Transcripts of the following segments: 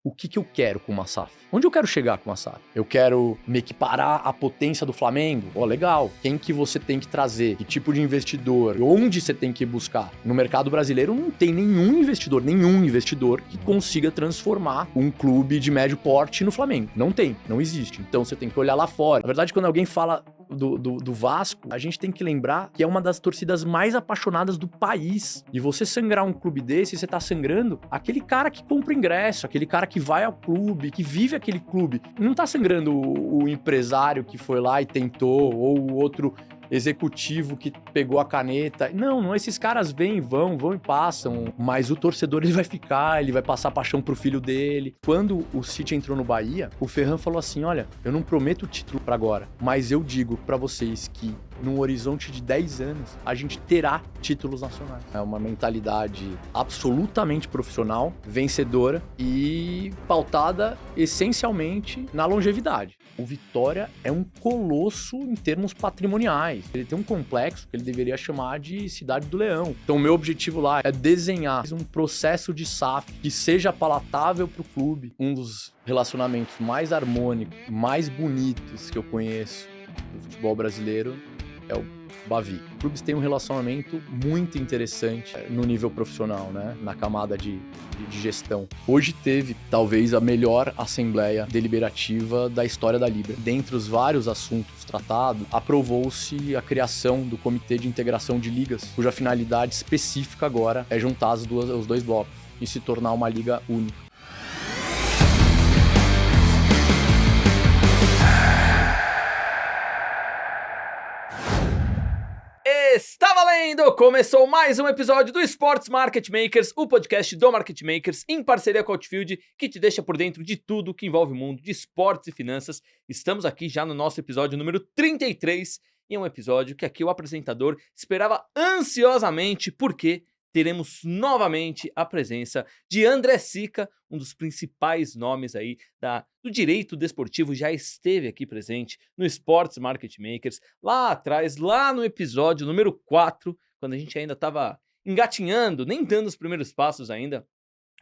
o que eu quero com uma SAF? Onde eu quero chegar com uma SAF? Eu quero me equiparar à potência do Flamengo? Legal. Quem que você tem que trazer? Que tipo de investidor? Onde você tem que buscar? No mercado brasileiro não tem nenhum investidor que consiga transformar um clube de médio porte no Flamengo. Não tem, não existe. Então você tem que olhar lá fora. Na verdade, quando alguém fala do Vasco, a gente tem que lembrar que é uma das torcidas mais apaixonadas do país. E você sangrar um clube desse, você tá sangrando aquele cara que compra ingresso, aquele cara que vai ao clube, que vive aquele clube. Não tá sangrando o empresário que foi lá e tentou, ou o outro executivo que pegou a caneta. Não, esses caras vêm, vão e passam, mas o torcedor ele vai ficar, ele vai passar paixão pro filho dele. Quando o City entrou no Bahia, o Ferran falou assim, olha, eu não prometo o título pra agora, mas eu digo pra vocês que num horizonte de 10 anos, a gente terá títulos nacionais. É uma mentalidade absolutamente profissional, vencedora e pautada essencialmente na longevidade. O Vitória é um colosso em termos patrimoniais. Ele tem um complexo que ele deveria chamar de Cidade do Leão. Então, o meu objetivo lá é desenhar um processo de SAF que seja palatável para o clube. Um dos relacionamentos mais harmônicos, mais bonitos que eu conheço do futebol brasileiro é o Bavi. Os clubes têm um relacionamento muito interessante no nível profissional, né? Na camada de gestão. Hoje teve, talvez, a melhor assembleia deliberativa da história da Libra. Dentre os vários assuntos tratados, aprovou-se a criação do Comitê de Integração de Ligas, cuja finalidade específica agora é juntar os dois blocos e se tornar uma liga única. Está valendo! Começou mais um episódio do Sports Market Makers, o podcast do Market Makers, em parceria com a Outfield, que te deixa por dentro de tudo que envolve o mundo de esportes e finanças. Estamos aqui já no nosso episódio número 33, e é um episódio que aqui o apresentador esperava ansiosamente, porque teremos novamente a presença de André Sica, um dos principais nomes aí do direito desportivo, já esteve aqui presente no Sports Market Makers, lá atrás, lá no episódio número 4, quando a gente ainda estava engatinhando, nem dando os primeiros passos ainda,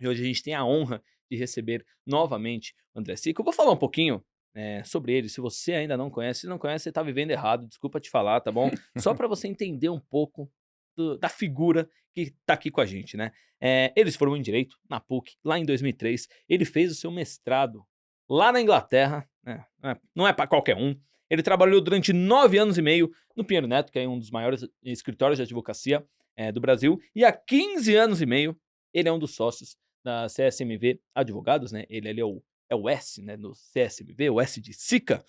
e hoje a gente tem a honra de receber novamente o André Sica. Eu vou falar um pouquinho sobre ele, se você ainda não conhece, você está vivendo errado, desculpa te falar, tá bom? Só para você entender um pouco da figura que tá aqui com a gente, né? Ele se formou em Direito na PUC, lá em 2003. Ele fez o seu mestrado lá na Inglaterra, né? Não é para qualquer um. Ele trabalhou durante 9 anos e meio no Pinheiro Neto, que é um dos maiores escritórios de advocacia do Brasil. E há 15 anos e meio, ele é um dos sócios da CSMV Advogados, né? Ele ali é o S, né, do CSMV, o S de Sica.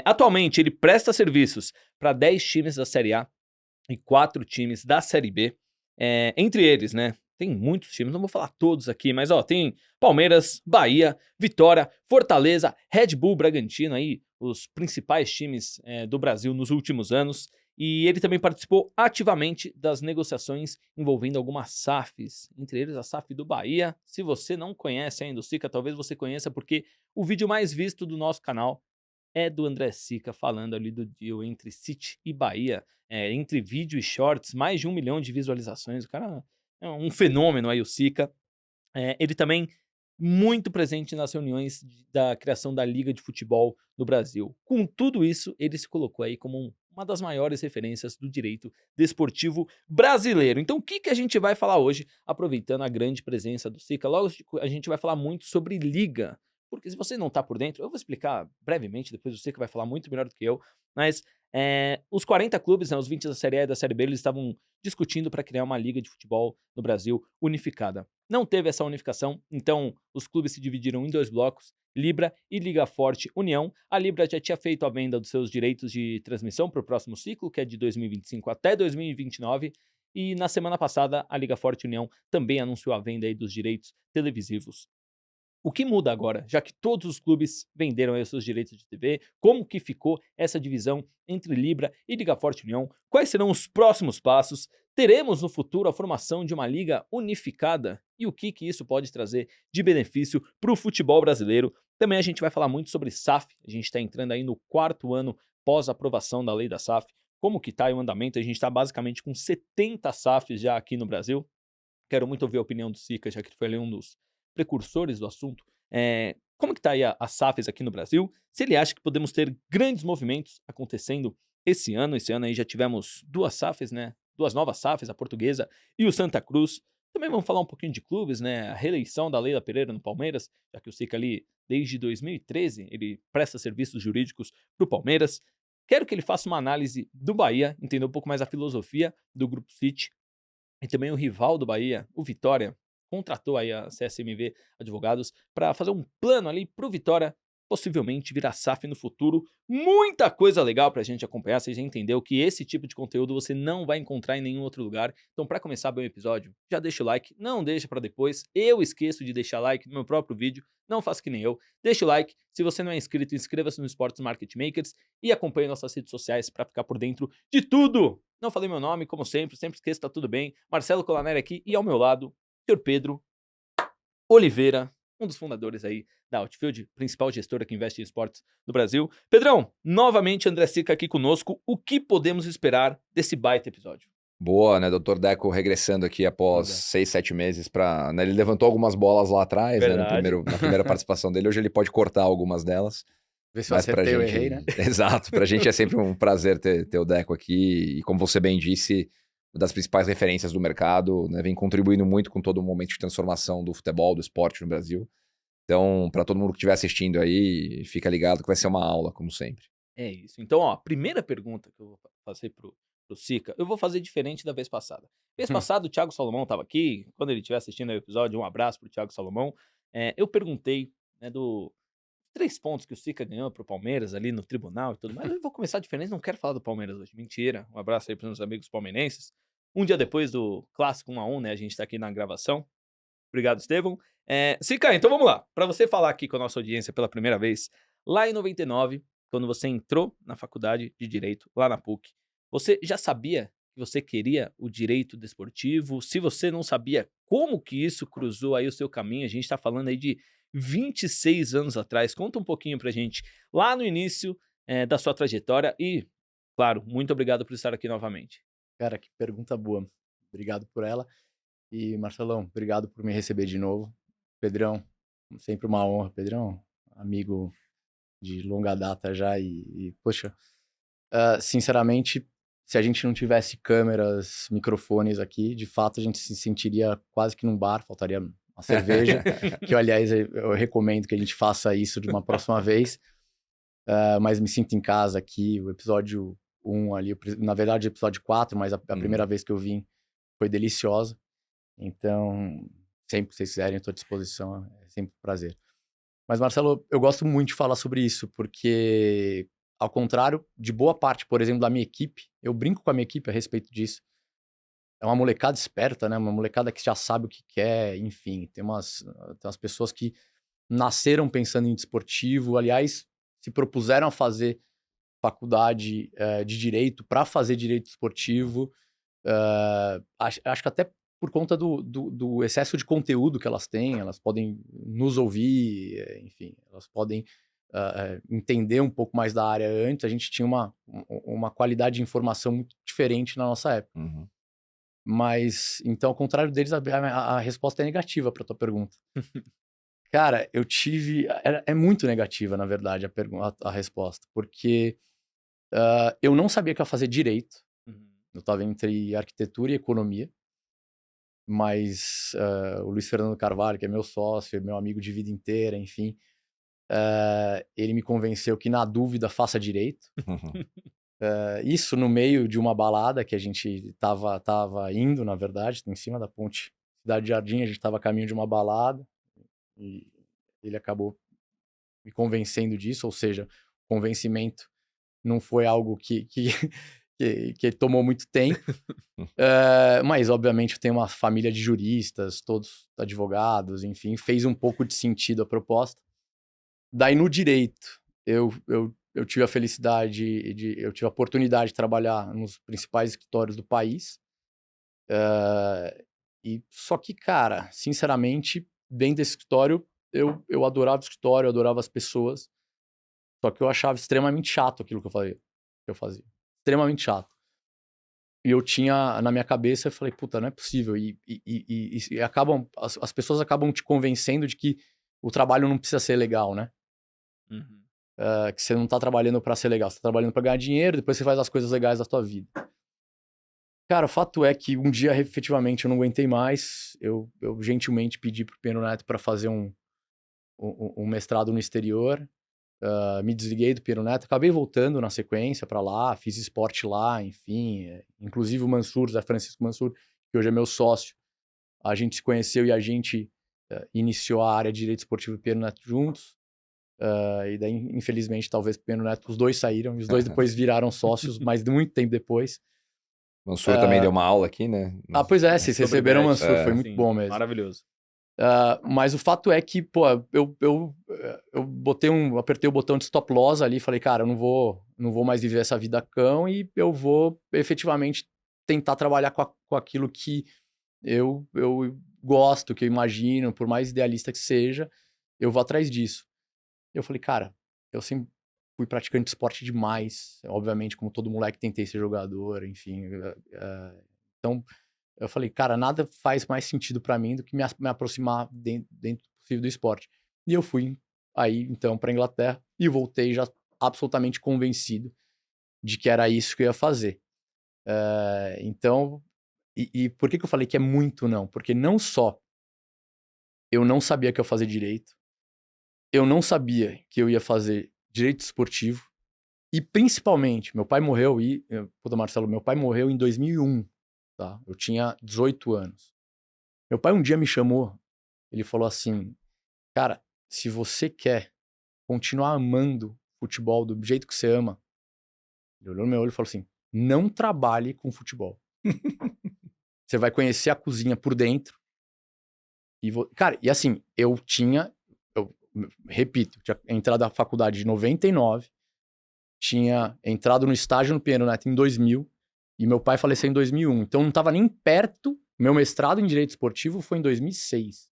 Atualmente, ele presta serviços para 10 times da Série A e 4 times da Série B. Entre eles, né, tem muitos times, não vou falar todos aqui, mas tem Palmeiras, Bahia, Vitória, Fortaleza, Red Bull Bragantino, aí, os principais times do Brasil nos últimos anos. E ele também participou ativamente das negociações envolvendo algumas SAFs, entre eles a SAF do Bahia. Se você não conhece ainda o Sica, talvez você conheça, porque o vídeo mais visto do nosso canal é do André Sica falando ali do deal entre City e Bahia, entre vídeo e shorts, mais de 1 milhão de visualizações. O cara é um fenômeno aí, o Sica. Ele também muito presente nas reuniões da criação da Liga de Futebol no Brasil. Com tudo isso, ele se colocou aí como uma das maiores referências do direito desportivo brasileiro. Então, o que a gente vai falar hoje, aproveitando a grande presença do Sica? Logo, a gente vai falar muito sobre liga, porque se você não está por dentro, eu vou explicar brevemente, depois o Sica vai falar muito melhor do que eu, mas os 40 clubes, né, os 20 da Série A e da Série B, eles estavam discutindo para criar uma liga de futebol no Brasil unificada. Não teve essa unificação, então os clubes se dividiram em 2 blocos, Libra e Liga Forte União. A Libra já tinha feito a venda dos seus direitos de transmissão para o próximo ciclo, que é de 2025 até 2029, e na semana passada a Liga Forte União também anunciou a venda aí dos direitos televisivos. O que muda agora, já que todos os clubes venderam aí os seus direitos de TV? Como que ficou essa divisão entre Libra e Liga Forte União? Quais serão os próximos passos? Teremos no futuro a formação de uma liga unificada? E o que isso pode trazer de benefício para o futebol brasileiro? Também a gente vai falar muito sobre SAF. A gente está entrando aí no 4º ano pós-aprovação da lei da SAF. Como que está aí o andamento? A gente está basicamente com 70 SAFs já aqui no Brasil. Quero muito ouvir a opinião do Sica, já que ele foi ali um dos precursores do assunto Como que tá aí as SAFs aqui no Brasil, se ele acha que podemos ter grandes movimentos acontecendo esse ano. Esse ano aí já tivemos 2 SAFs, né, 2 novas SAFs, a Portuguesa e o Santa Cruz. Também vamos falar um pouquinho de clubes, né, a reeleição da Leila Pereira no Palmeiras, já que o Sica ali, desde 2013, ele presta serviços jurídicos para o Palmeiras. Quero que ele faça uma análise do Bahia, entender um pouco mais a filosofia do Grupo City, e também o rival do Bahia, o Vitória, contratou aí a CSMV Advogados para fazer um plano ali para o Vitória possivelmente virar SAF no futuro. Muita coisa legal para a gente acompanhar. Você já entendeu que esse tipo de conteúdo você não vai encontrar em nenhum outro lugar. Então, para começar bem o episódio, já deixa o like, não deixa para depois. Eu esqueço de deixar like no meu próprio vídeo, não faça que nem eu. Deixa o like. Se você não é inscrito, inscreva-se no Sports Market Makers e acompanhe nossas redes sociais para ficar por dentro de tudo. Não falei meu nome, como sempre esqueço, tá tudo bem. Marcelo Colaneri aqui e ao meu lado, o senhor Pedro Oliveira, um dos fundadores aí da Outfield, principal gestora que investe em esportes no Brasil. Pedrão, novamente André Sica aqui conosco. O que podemos esperar desse baita episódio? Boa, né? Dr. Deco regressando aqui após 6, 7 meses para... Né, ele levantou algumas bolas lá atrás, né, na primeira participação dele. Hoje ele pode cortar algumas delas. Vê se eu acertei ou errei, né? Exato, pra gente é sempre um prazer ter o Deco aqui. E como você bem disse, uma das principais referências do mercado, né? Vem contribuindo muito com todo o momento de transformação do futebol, do esporte no Brasil. Então, para todo mundo que estiver assistindo aí, fica ligado que vai ser uma aula, como sempre. É isso. Então, ó, a primeira pergunta que eu vou fazer pro Sica, eu vou fazer diferente da vez passada. Vez passada, o Thiago Salomão estava aqui. Quando ele estiver assistindo o episódio, um abraço pro Thiago Salomão. Eu perguntei, né, do 3 pontos que o Sica ganhou pro Palmeiras ali no tribunal e tudo mais. Eu vou começar diferente, não quero falar do Palmeiras hoje. Mentira. Um abraço aí pros meus amigos palmeirenses. Um dia depois do clássico 1-1, né? A gente tá aqui na gravação. Obrigado, Estevão. Sica, então vamos lá. Para você falar aqui com a nossa audiência pela primeira vez, lá em 99, quando você entrou na faculdade de Direito, lá na PUC, você já sabia que você queria o direito desportivo? Se você não sabia, como que isso cruzou aí o seu caminho? A gente tá falando aí de 26 anos atrás. Conta um pouquinho pra gente, lá no início da sua trajetória e, claro, muito obrigado por estar aqui novamente. Cara, que pergunta boa. Obrigado por ela. E, Marcelão, obrigado por me receber de novo. Pedrão, sempre uma honra. Pedrão, amigo de longa data já poxa, sinceramente, se a gente não tivesse câmeras, microfones aqui, de fato a gente se sentiria quase que num bar, faltaria uma cerveja, que aliás eu recomendo que a gente faça isso de uma próxima vez, mas me sinto em casa aqui, o episódio 1 ali, na verdade o episódio 4, mas a primeira vez que eu vim foi deliciosa, então sempre que vocês quiserem eu estou à disposição, é sempre um prazer. Mas, Marcelo, eu gosto muito de falar sobre isso, porque, ao contrário de boa parte, por exemplo, da minha equipe, eu brinco com a minha equipe a respeito disso. É uma molecada esperta, né? Uma molecada que já sabe o que quer, enfim. Tem umas pessoas que nasceram pensando em desportivo, aliás, se propuseram a fazer faculdade de Direito para fazer Direito Esportivo. Acho que até por conta do excesso de conteúdo que elas têm, elas podem nos ouvir, enfim, elas podem entender um pouco mais da área antes. A gente tinha uma qualidade de informação muito diferente na nossa época. Uhum. Mas, então, ao contrário deles, a resposta é negativa para tua pergunta. Cara, eu tive... É muito negativa, na verdade, a resposta, porque eu não sabia que eu ia fazer Direito. Eu estava entre Arquitetura e Economia. Mas o Luiz Fernando Carvalho, que é meu sócio, meu amigo de vida inteira, enfim, ele me convenceu que, na dúvida, faça Direito. Isso no meio de uma balada que a gente tava indo, na verdade, em cima da ponte Cidade Jardim, a gente estava a caminho de uma balada, e ele acabou me convencendo disso, ou seja, o convencimento não foi algo que tomou muito tempo. Mas, obviamente, eu tenho uma família de juristas, todos advogados, enfim, fez um pouco de sentido a proposta. Daí, no Direito, eu tive a felicidade, eu tive a oportunidade de trabalhar nos principais escritórios do país. Só que, cara, sinceramente, dentro desse escritório, eu adorava o escritório, eu adorava as pessoas, só que eu achava extremamente chato aquilo que eu fazia. Extremamente chato. E eu tinha na minha cabeça, eu falei, puta, não é possível. As pessoas acabam te convencendo de que o trabalho não precisa ser legal, né? Uhum. Que você não tá trabalhando pra ser legal, você tá trabalhando pra ganhar dinheiro, depois você faz as coisas legais da sua vida. Cara, o fato é que um dia, efetivamente, eu não aguentei mais. Eu gentilmente pedi pro Pedro Neto pra fazer um mestrado no exterior. Me desliguei do Pedro Neto, acabei voltando na sequência pra lá, fiz esporte lá, enfim. Inclusive o Mansur, Zé Francisco Mansur, que hoje é meu sócio, a gente se conheceu e a gente iniciou a área de direito esportivo do Pedro Neto juntos. E daí, infelizmente, talvez o Pedro Neto, os dois saíram, e os dois depois viraram sócios, mas muito tempo depois. Mansur também deu uma aula aqui, né? Pois é, vocês Sobre receberam o bet. Mansur, foi muito Sim, bom mesmo. maravilhoso. Mas o fato é que, pô, eu apertei o botão de stop loss ali e falei, cara, eu não vou mais viver essa vida cão e eu vou efetivamente tentar trabalhar com aquilo que eu gosto, que eu imagino, por mais idealista que seja, eu vou atrás disso. Eu falei, cara, eu sempre fui praticante de esporte demais, obviamente, como todo moleque tentei ser jogador, enfim. Então, eu falei, cara, nada faz mais sentido pra mim do que me aproximar dentro do possível do esporte. E eu fui aí, então, pra Inglaterra e voltei já absolutamente convencido de que era isso que eu ia fazer. Então, e por que eu falei que é muito não? Porque não só eu não sabia que eu ia fazer direito, eu não sabia que eu ia fazer direito esportivo, e principalmente, meu pai morreu puta, Marcelo, meu pai morreu em 2001, tá? Eu tinha 18 anos. Meu pai um dia me chamou, ele falou assim, cara, se você quer continuar amando futebol do jeito que você ama, ele olhou no meu olho e falou assim, não trabalhe com futebol. Você vai conhecer a cozinha por dentro. Cara, e assim, eu repito, tinha entrado na faculdade em 99, tinha entrado no estágio no Pedro Neto em 2000, e meu pai faleceu em 2001. Então, eu não estava nem perto. Meu mestrado em Direito Esportivo foi em 2006.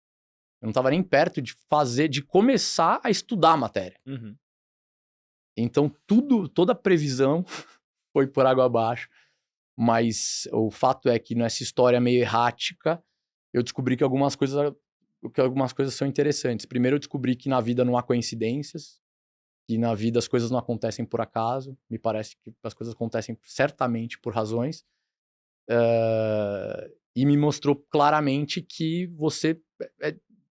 Eu não estava nem perto de começar a estudar a matéria. Uhum. Então, toda a previsão foi por água abaixo. Mas o fato é que nessa história meio errática, eu descobri que algumas coisas são interessantes. Primeiro, eu descobri que na vida não há coincidências, que na vida as coisas não acontecem por acaso. Me parece que as coisas acontecem certamente por razões. E me mostrou claramente que você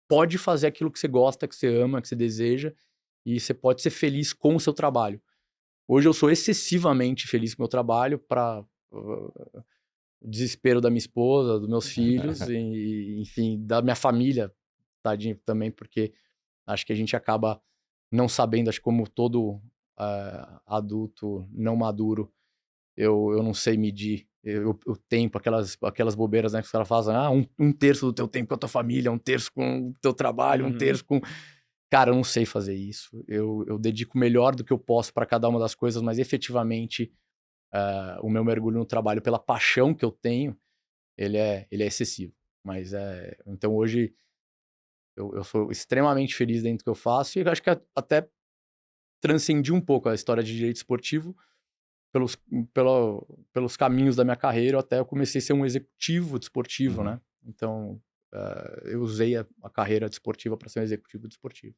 pode fazer aquilo que você gosta, que você ama, que você deseja, e você pode ser feliz com o seu trabalho. Hoje eu sou excessivamente feliz com o meu trabalho, para o desespero da minha esposa, dos meus filhos, e, enfim, da minha família, tadinho também, porque acho que a gente acaba não sabendo, acho que como todo adulto não maduro, eu não sei medir o tempo, aquelas bobeiras, né, que os caras fazem, um terço do teu tempo com a tua família, um terço com o teu trabalho, um terço com... Cara, eu não sei fazer isso. Eu dedico o melhor do que eu posso para cada uma das coisas, mas efetivamente o meu mergulho no trabalho, pela paixão que eu tenho, ele é excessivo. Mas então hoje eu sou extremamente feliz dentro do que eu faço e eu acho que até transcendi um pouco a história de direito esportivo pelos caminhos da minha carreira, até eu comecei a ser um executivo desportivo, né? Então, eu usei a carreira desportiva para ser um executivo desportivo.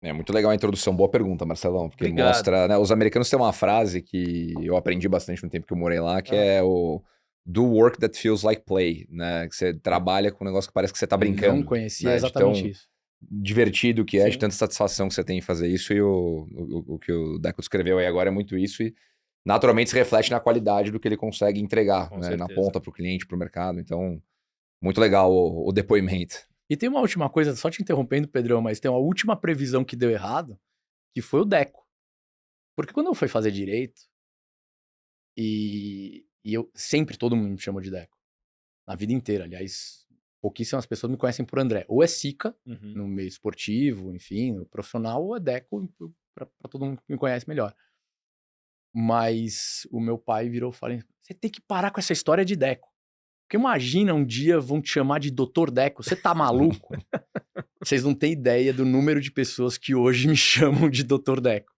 É muito legal a introdução. Boa pergunta, Marcelão, porque Obrigado. mostra, né, os americanos têm uma frase que eu aprendi bastante no tempo que eu morei lá, que é o do work that feels like play, né? Que você trabalha com um negócio que parece que você tá brincando. Não conhecia né? exatamente De tão isso. divertido que é, de Sim. tanta satisfação que você tem em fazer isso, e o que o Deco descreveu aí agora é muito isso, e naturalmente se reflete na qualidade do que ele consegue entregar, Com né, na certeza. ponta para o cliente, para o mercado. Então, muito legal o depoimento. E tem uma última coisa, só te interrompendo, Pedrão, mas tem uma última previsão que deu errado, que foi o Deco. Porque quando eu fui fazer direito, e eu sempre, todo mundo me chamou de Deco. Na vida inteira, aliás, pouquíssimas pessoas me conhecem por André. Ou é Sica, Uhum. no meio esportivo, enfim, no profissional, ou é Deco, pra todo mundo que me conhece melhor. Mas o meu pai virou e falou, você tem que parar com essa história de Deco. Porque imagina um dia vão te chamar de Dr. Deco, você tá maluco? Vocês não têm ideia do número de pessoas que hoje me chamam de Dr. Deco.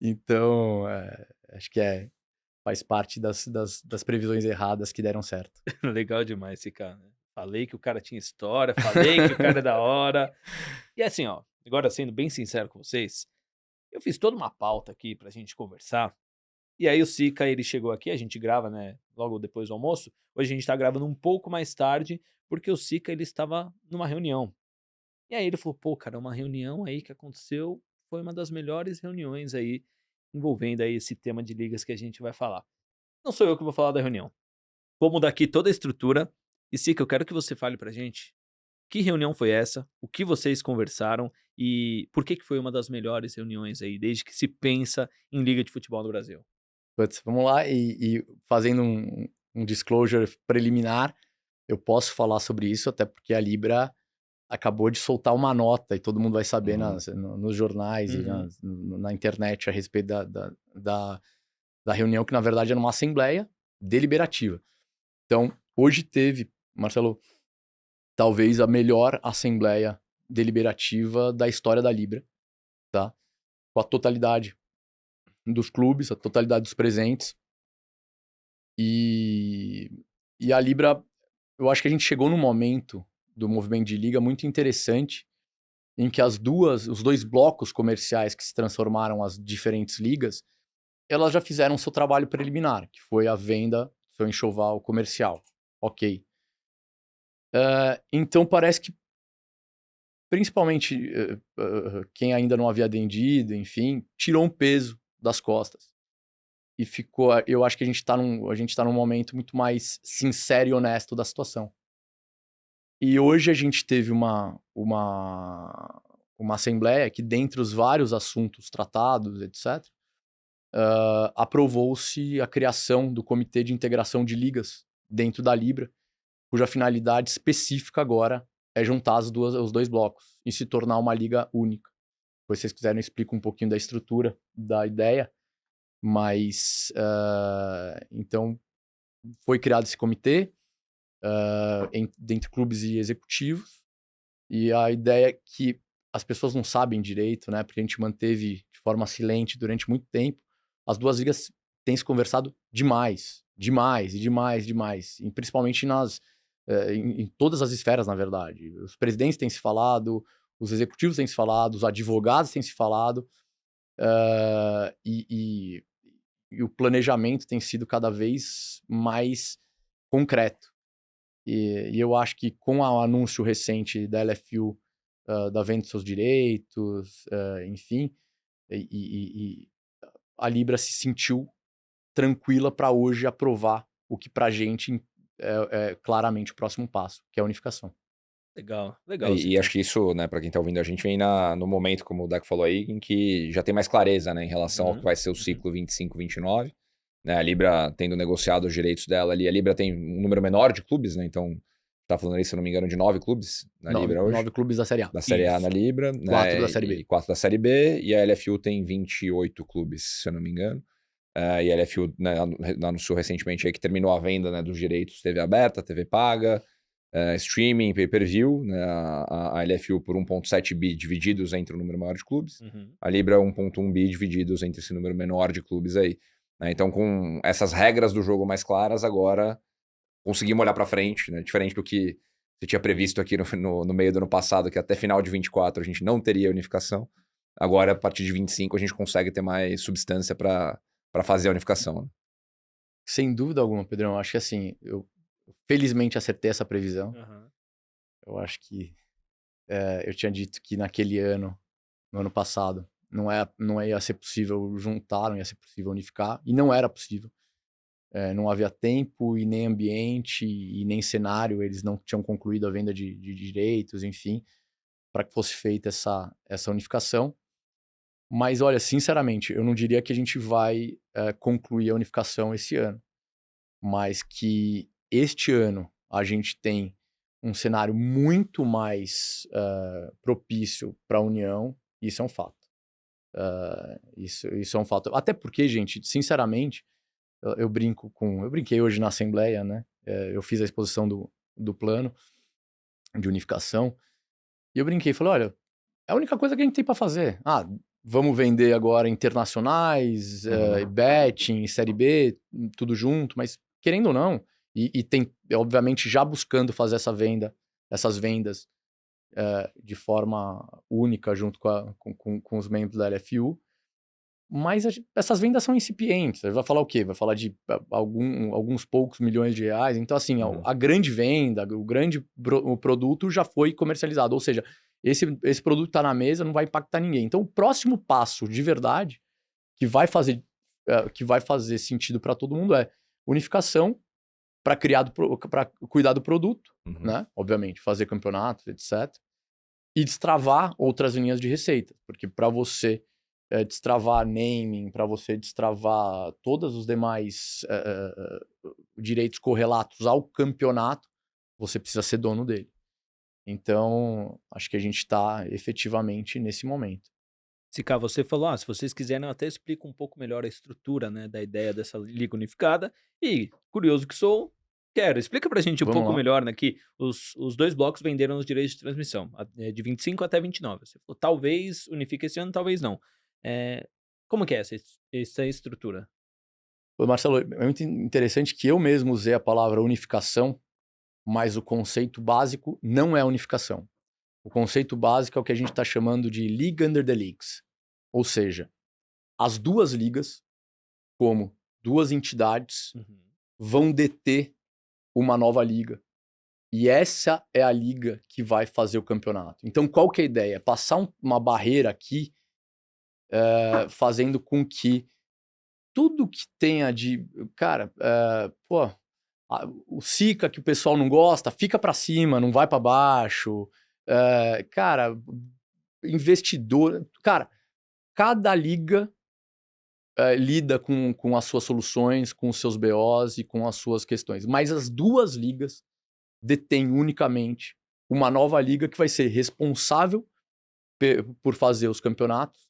Então, acho que faz parte das previsões erradas que deram certo. Legal demais esse cara. Falei que o cara tinha história, falei que o cara é da hora. E assim, ó, agora sendo bem sincero com vocês, eu fiz toda uma pauta aqui pra gente conversar. E aí o Sica, ele chegou aqui, a gente grava, né, logo depois do almoço. Hoje a gente tá gravando um pouco mais tarde, porque o Sica, ele estava numa reunião. E aí ele falou, pô, cara, uma reunião aí que aconteceu, foi uma das melhores reuniões aí, envolvendo aí esse tema de ligas que a gente vai falar. Não sou eu que vou falar da reunião. Vou mudar aqui toda a estrutura. E Sica, eu quero que você fale pra gente que reunião foi essa, o que vocês conversaram e por que foi uma das melhores reuniões aí, desde que se pensa em liga de futebol no Brasil. Putz, vamos lá e fazendo um disclosure preliminar, eu posso falar sobre isso, até porque a Libra acabou de soltar uma nota e todo mundo vai saber nos jornais e na internet a respeito da reunião, que na verdade era uma assembleia deliberativa. Então, hoje teve, Marcelo, talvez a melhor assembleia deliberativa da história da Libra, tá? Com a totalidade dos clubes, a totalidade dos presentes. E a Libra, eu acho que a gente chegou num momento do movimento de liga muito interessante, em que os dois blocos comerciais que se transformaram as diferentes ligas, elas já fizeram seu trabalho preliminar, que foi a venda, seu enxoval comercial. Ok. Então parece que, principalmente quem ainda não havia vendido, enfim, tirou um peso das costas. E ficou, eu acho que a gente tá num momento muito mais sincero e honesto da situação. E hoje a gente teve uma assembleia que, dentre os vários assuntos tratados, etc., aprovou-se a criação do Comitê de Integração de Ligas dentro da Libra, cuja finalidade específica agora é juntar os dois blocos e se tornar uma liga única. Se vocês quiserem, eu explico um pouquinho da estrutura, da ideia, mas então foi criado esse comitê entre clubes e executivos, e a ideia é que as pessoas não sabem direito, né, porque a gente manteve de forma silente durante muito tempo. As duas ligas têm se conversado demais, e principalmente em todas as esferas, na verdade. Os presidentes têm se falado, os executivos têm se falado, os advogados têm se falado, e o planejamento tem sido cada vez mais concreto. E eu acho que com o anúncio recente da LFU, da venda dos seus direitos, enfim, a Libra se sentiu tranquila para hoje aprovar o que pra gente é claramente o próximo passo, que é a unificação. Legal, legal. E acho que isso, né, para quem tá ouvindo a gente, vem no momento, como o Deco falou aí, em que já tem mais clareza, né, em relação ao que vai ser o ciclo 25-29. Né, a Libra tendo negociado os direitos dela ali. A Libra tem um número menor de clubes, né? Então, tá falando aí, se eu não me engano, de 9 clubes na Libra hoje. 9 clubes da Série A. Da Série A na Libra. 4 da Série B. E 4 da Série B. E a LFU tem 28 clubes, se eu não me engano. E a LFU, né, anunciou recentemente aí que terminou a venda, né, dos direitos TV aberta, TV paga, streaming, pay-per-view. Né, a LFU por 1,7 bi divididos entre o número maior de clubes. A Libra 1,1 bi divididos entre esse número menor de clubes aí. Então, com essas regras do jogo mais claras, agora conseguimos olhar para frente, né? Diferente do que você tinha previsto aqui no meio do ano passado, que até final de 24 a gente não teria unificação. Agora, a partir de 25, a gente consegue ter mais substância para fazer a unificação. Né? Sem dúvida alguma, Pedrão. Acho que assim, eu felizmente acertei essa previsão. Eu acho que eu tinha dito que naquele ano, no ano passado, não ia ser possível juntar, não ia ser possível unificar, e não era possível. Não havia tempo, e nem ambiente, e nem cenário, eles não tinham concluído a venda de direitos, enfim, para que fosse feita essa unificação. Mas, olha, sinceramente, eu não diria que a gente vai concluir a unificação esse ano, mas que este ano a gente tem um cenário muito mais propício para a união, isso é um fato. Isso é um fato. Até porque, gente, sinceramente, eu brinquei hoje na Assembleia, né? Eu fiz a exposição do plano de unificação, e eu brinquei, falei, olha, é a única coisa que a gente tem para fazer. Vamos vender agora internacionais, betting, Série B, tudo junto, mas querendo ou não, E tem, obviamente, já buscando fazer essas vendas de forma única junto com os membros da LFU. Mas essas vendas são incipientes. Vai falar o quê? Vai falar de alguns poucos milhões de reais. Então, assim, a grande venda, o produto já foi comercializado. Ou seja, esse produto está na mesa, não vai impactar ninguém. Então, o próximo passo de verdade que vai fazer sentido para todo mundo é unificação para cuidar do produto, né? Obviamente, fazer campeonatos, etc. E destravar outras linhas de receita. Porque para você destravar naming, para você destravar todos os demais direitos correlatos ao campeonato, você precisa ser dono dele. Então, acho que a gente está efetivamente nesse momento. Sica, você falou, se vocês quiserem eu até explico um pouco melhor a estrutura, né, da ideia dessa liga unificada. E, curioso que sou, explica pra gente um Vamos pouco lá. melhor, né, que os dois blocos venderam os direitos de transmissão, de 25 até 29. Você falou, talvez unifique esse ano, talvez não. Como que é essa estrutura? Ô, Marcelo, é muito interessante que eu mesmo usei a palavra unificação, mas o conceito básico não é unificação. O conceito básico é o que a gente está chamando de League Under the Leagues. Ou seja, as duas ligas, como duas entidades, vão deter uma nova liga. E essa é a liga que vai fazer o campeonato. Então, qual que é a ideia? Passar uma barreira aqui, fazendo com que tudo que tenha de... Cara, o Sica que o pessoal não gosta, fica para cima, não vai para baixo. Cara, investidor... Cara, cada liga lida com as suas soluções, com os seus BOs e com as suas questões. Mas as duas ligas detêm unicamente uma nova liga que vai ser responsável por fazer os campeonatos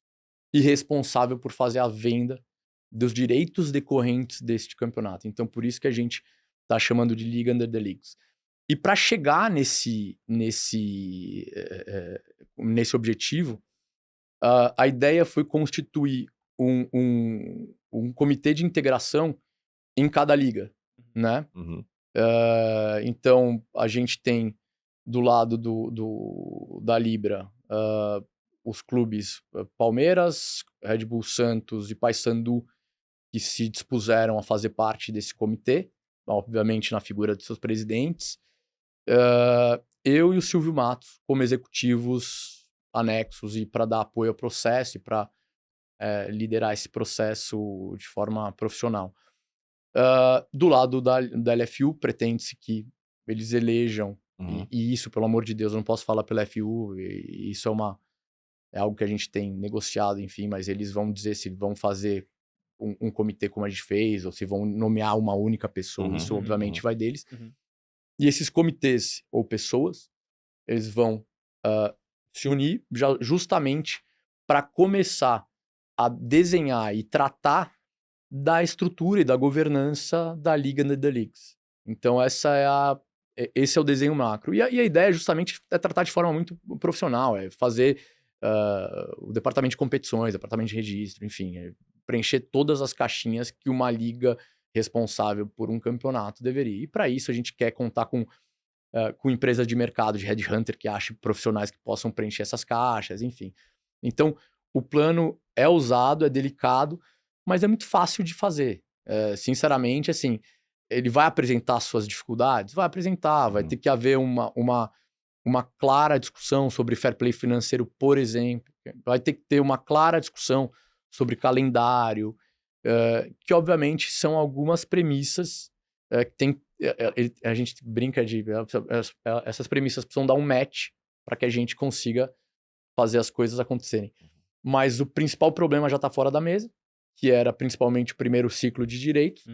e responsável por fazer a venda dos direitos decorrentes deste campeonato. Então, por isso que a gente está chamando de League Under the Leagues. E para chegar nesse objetivo, a ideia foi constituir um comitê de integração em cada liga, né? Então, a gente tem do lado da Libra os clubes Palmeiras, Red Bull Santos e Paysandu que se dispuseram a fazer parte desse comitê, obviamente na figura de seus presidentes. Eu e o Silvio Matos como executivos anexos e para dar apoio ao processo e para liderar esse processo de forma profissional. Do lado da LFU, pretende-se que eles elejam, e isso, pelo amor de Deus, eu não posso falar pela FU, e isso é algo que a gente tem negociado, enfim, mas eles vão dizer se vão fazer um comitê como a gente fez, ou se vão nomear uma única pessoa, isso obviamente vai deles. E esses comitês ou pessoas, eles vão se unir justamente para começar a desenhar e tratar da estrutura e da governança da Liga Under the Leagues. Então, esse é o desenho macro. E a ideia justamente é tratar de forma muito profissional, é fazer o departamento de competições, departamento de registro, enfim, preencher todas as caixinhas que uma liga responsável por um campeonato deveria. E para isso a gente quer contar com empresas de mercado, de headhunter, que achem profissionais que possam preencher essas caixas, enfim. Então, o plano é ousado, é delicado, mas é muito fácil de fazer. Sinceramente, assim, ele vai apresentar suas dificuldades? Vai apresentar, vai ter que haver uma clara discussão sobre fair play financeiro, por exemplo. Vai ter que ter uma clara discussão sobre calendário, que obviamente são algumas premissas que tem... A gente brinca de... Essas premissas precisam dar um match para que a gente consiga fazer as coisas acontecerem. Mas o principal problema já está fora da mesa, que era principalmente o primeiro ciclo de direitos.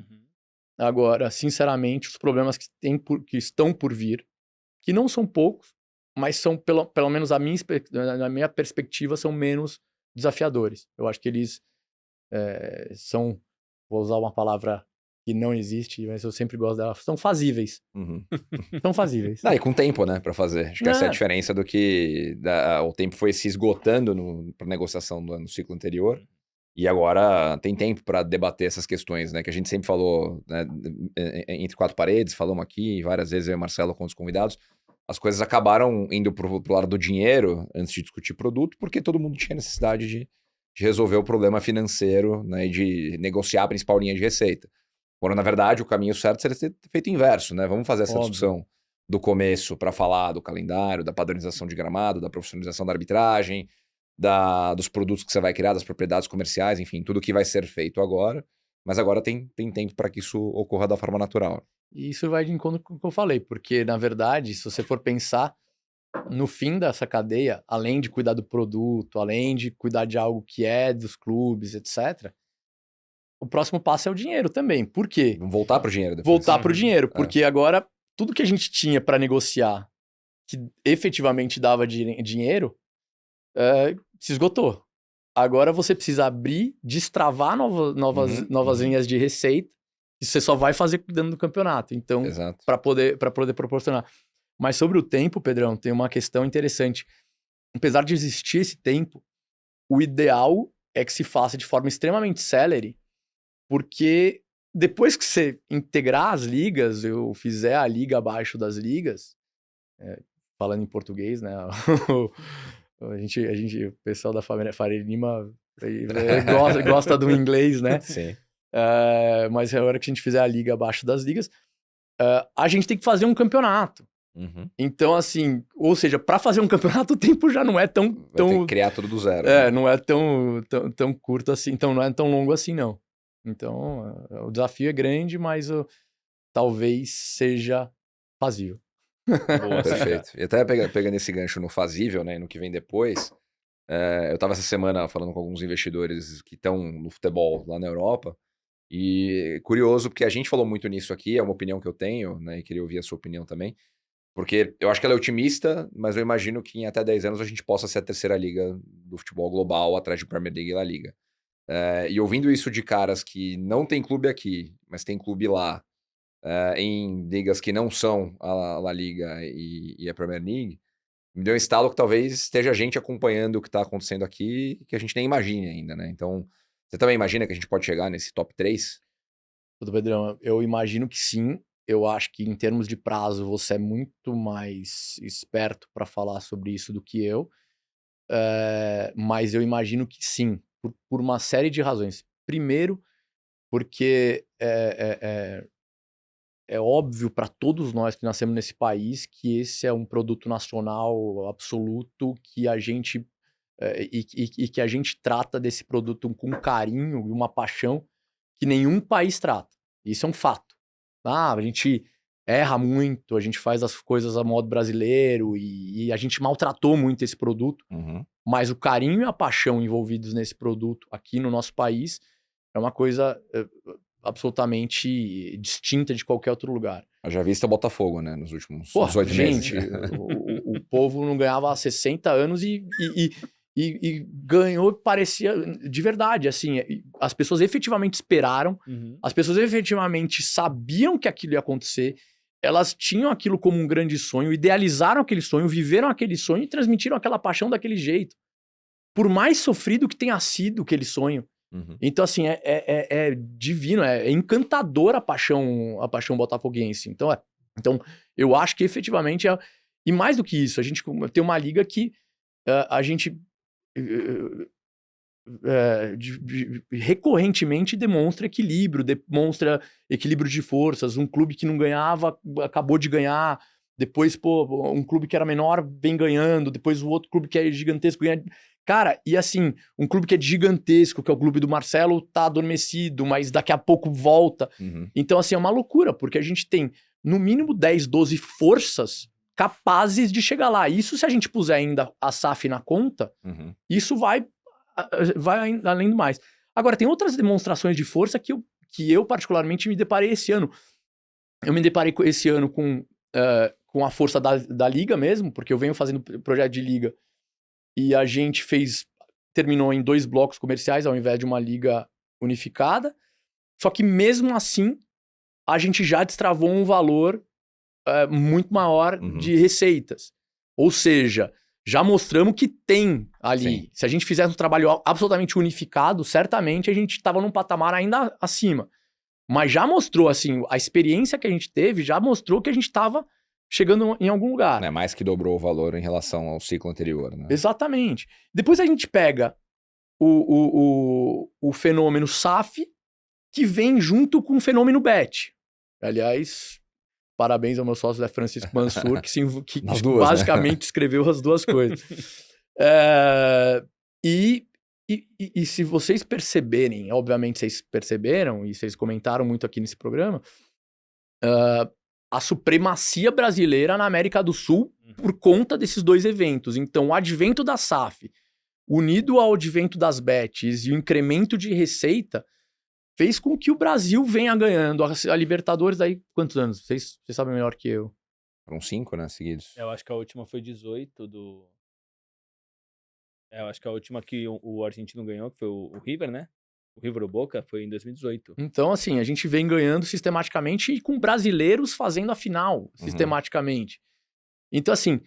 Agora, sinceramente, os problemas que estão por vir, que não são poucos, mas são, pelo menos na minha perspectiva, são menos desafiadores. Eu acho que eles são, vou usar uma palavra que não existe, mas eu sempre gosto dela, são fazíveis. São fazíveis. E com tempo, né, para fazer. Acho que essa é a diferença do que o tempo foi se esgotando para negociação no ciclo anterior. E agora tem tempo para debater essas questões, né? Que a gente sempre falou, né, entre quatro paredes, falamos aqui várias vezes, eu e o Marcelo com os convidados. As coisas acabaram indo pro lado do dinheiro antes de discutir produto, porque todo mundo tinha necessidade de resolver o problema financeiro, né, e de negociar a principal linha de receita. Quando, na verdade, o caminho certo seria ter feito o inverso, né? Vamos fazer essa discussão do começo para falar do calendário, da padronização de gramado, da profissionalização da arbitragem, dos produtos que você vai criar, das propriedades comerciais, enfim, tudo que vai ser feito agora. Mas agora tem tempo para que isso ocorra da forma natural. E isso vai de encontro com o que eu falei, porque, na verdade, se você for pensar, no fim dessa cadeia, além de cuidar do produto, além de cuidar de algo que é dos clubes, etc., o próximo passo é o dinheiro também. Por quê? Vamos voltar para o dinheiro depois. Voltar para o dinheiro, porque agora tudo que a gente tinha para negociar que efetivamente dava dinheiro se esgotou. Agora você precisa abrir, destravar novas linhas de receita, e você só vai fazer cuidando do campeonato. Então, para poder proporcionar. Mas sobre o tempo, Pedrão, tem uma questão interessante. Apesar de existir esse tempo, o ideal é que se faça de forma extremamente célere, porque depois que você integrar as ligas, eu fizer a liga abaixo das ligas, falando em português, né? O pessoal da Faria Lima gosta do inglês, né? Sim. Mas a hora que a gente fizer a liga abaixo das ligas, a gente tem que fazer um campeonato. Então, assim, ou seja, para fazer um campeonato, o tempo já não é tão... Vai ter que criar tudo do zero. Né? Não é tão curto assim, então não é tão longo assim, não. Então, o desafio é grande, mas talvez seja fazível. Boa, perfeito. E até pegando esse gancho no fazível, né, no que vem depois, eu estava essa semana falando com alguns investidores que estão no futebol lá na Europa, e curioso, porque a gente falou muito nisso aqui, é uma opinião que eu tenho, né, e queria ouvir a sua opinião também, porque eu acho que ela é otimista, mas eu imagino que em até 10 anos a gente possa ser a terceira liga do futebol global, atrás de Premier League e La Liga. E ouvindo isso de caras que não tem clube aqui, mas tem clube lá, em ligas que não são a La Liga e a Premier League, me deu um estalo que talvez esteja gente acompanhando o que está acontecendo aqui, que a gente nem imagine ainda, né? Então, você também imagina que a gente pode chegar nesse top 3? Tudo, Pedrão, eu imagino que sim. Eu acho que em termos de prazo você é muito mais esperto para falar sobre isso do que eu. Mas eu imagino que sim, por uma série de razões. Primeiro, porque é óbvio para todos nós que nascemos nesse país que esse é um produto nacional absoluto que a gente e que a gente trata desse produto com carinho e uma paixão que nenhum país trata. Isso é um fato. A gente erra muito, a gente faz as coisas a modo brasileiro e a gente maltratou muito esse produto, mas o carinho e a paixão envolvidos nesse produto aqui no nosso país é uma coisa absolutamente distinta de qualquer outro lugar. Já vista o Botafogo, né, nos últimos 18 meses. Gente, o povo não ganhava há 60 anos e ganhou, parecia de verdade, assim, as pessoas efetivamente esperaram, as pessoas efetivamente sabiam que aquilo ia acontecer, elas tinham aquilo como um grande sonho, idealizaram aquele sonho, viveram aquele sonho e transmitiram aquela paixão daquele jeito. Por mais sofrido que tenha sido aquele sonho. Então, assim, é divino, é encantador a paixão botafoguense. Então, eu acho que efetivamente e mais do que isso, a gente tem uma liga que a gente recorrentemente demonstra equilíbrio de forças. Um clube que não ganhava acabou de ganhar, depois um clube que era menor vem ganhando, depois o outro clube que é gigantesco ganha. Cara, e assim, um clube que é gigantesco, que é o clube do Marcelo, tá adormecido, mas daqui a pouco volta. Então, assim, é uma loucura, porque a gente tem no mínimo 10, 12 forças capazes de chegar lá. Isso, se a gente puser ainda a SAF na conta, isso vai além do mais. Agora, tem outras demonstrações de força que eu particularmente me deparei esse ano. Eu me deparei esse ano com a força da Liga mesmo, porque eu venho fazendo projeto de Liga e a gente terminou em 2 blocos comerciais ao invés de uma liga unificada. Só que mesmo assim, a gente já destravou um valor muito maior de receitas. Ou seja, já mostramos que tem ali. Sim. Se a gente fizesse um trabalho absolutamente unificado, certamente a gente estava num patamar ainda acima. Mas já mostrou, assim, a experiência que a gente teve já mostrou que a gente estava chegando em algum lugar. Mais que dobrou o valor em relação ao ciclo anterior, né? Exatamente. Depois a gente pega o fenômeno SAF, que vem junto com o fenômeno BET. Aliás, parabéns ao meu sócio, Francisco Mansur, que Nas duas, basicamente escreveu as duas coisas. E se vocês perceberem, obviamente vocês perceberam, e vocês comentaram muito aqui nesse programa, a supremacia brasileira na América do Sul por conta desses dois eventos. Então, o advento da SAF, unido ao advento das BETs e o incremento de receita, fez com que o Brasil venha ganhando a Libertadores aí, quantos anos? Vocês sabem melhor que eu. Foram 5, né, seguidos. Eu acho que a última foi 18 do... eu acho que a última que o argentino ganhou, que foi o River, né? O River ou Boca, foi em 2018. Então, assim, a gente vem ganhando sistematicamente e com brasileiros fazendo a final, sistematicamente. Então, assim,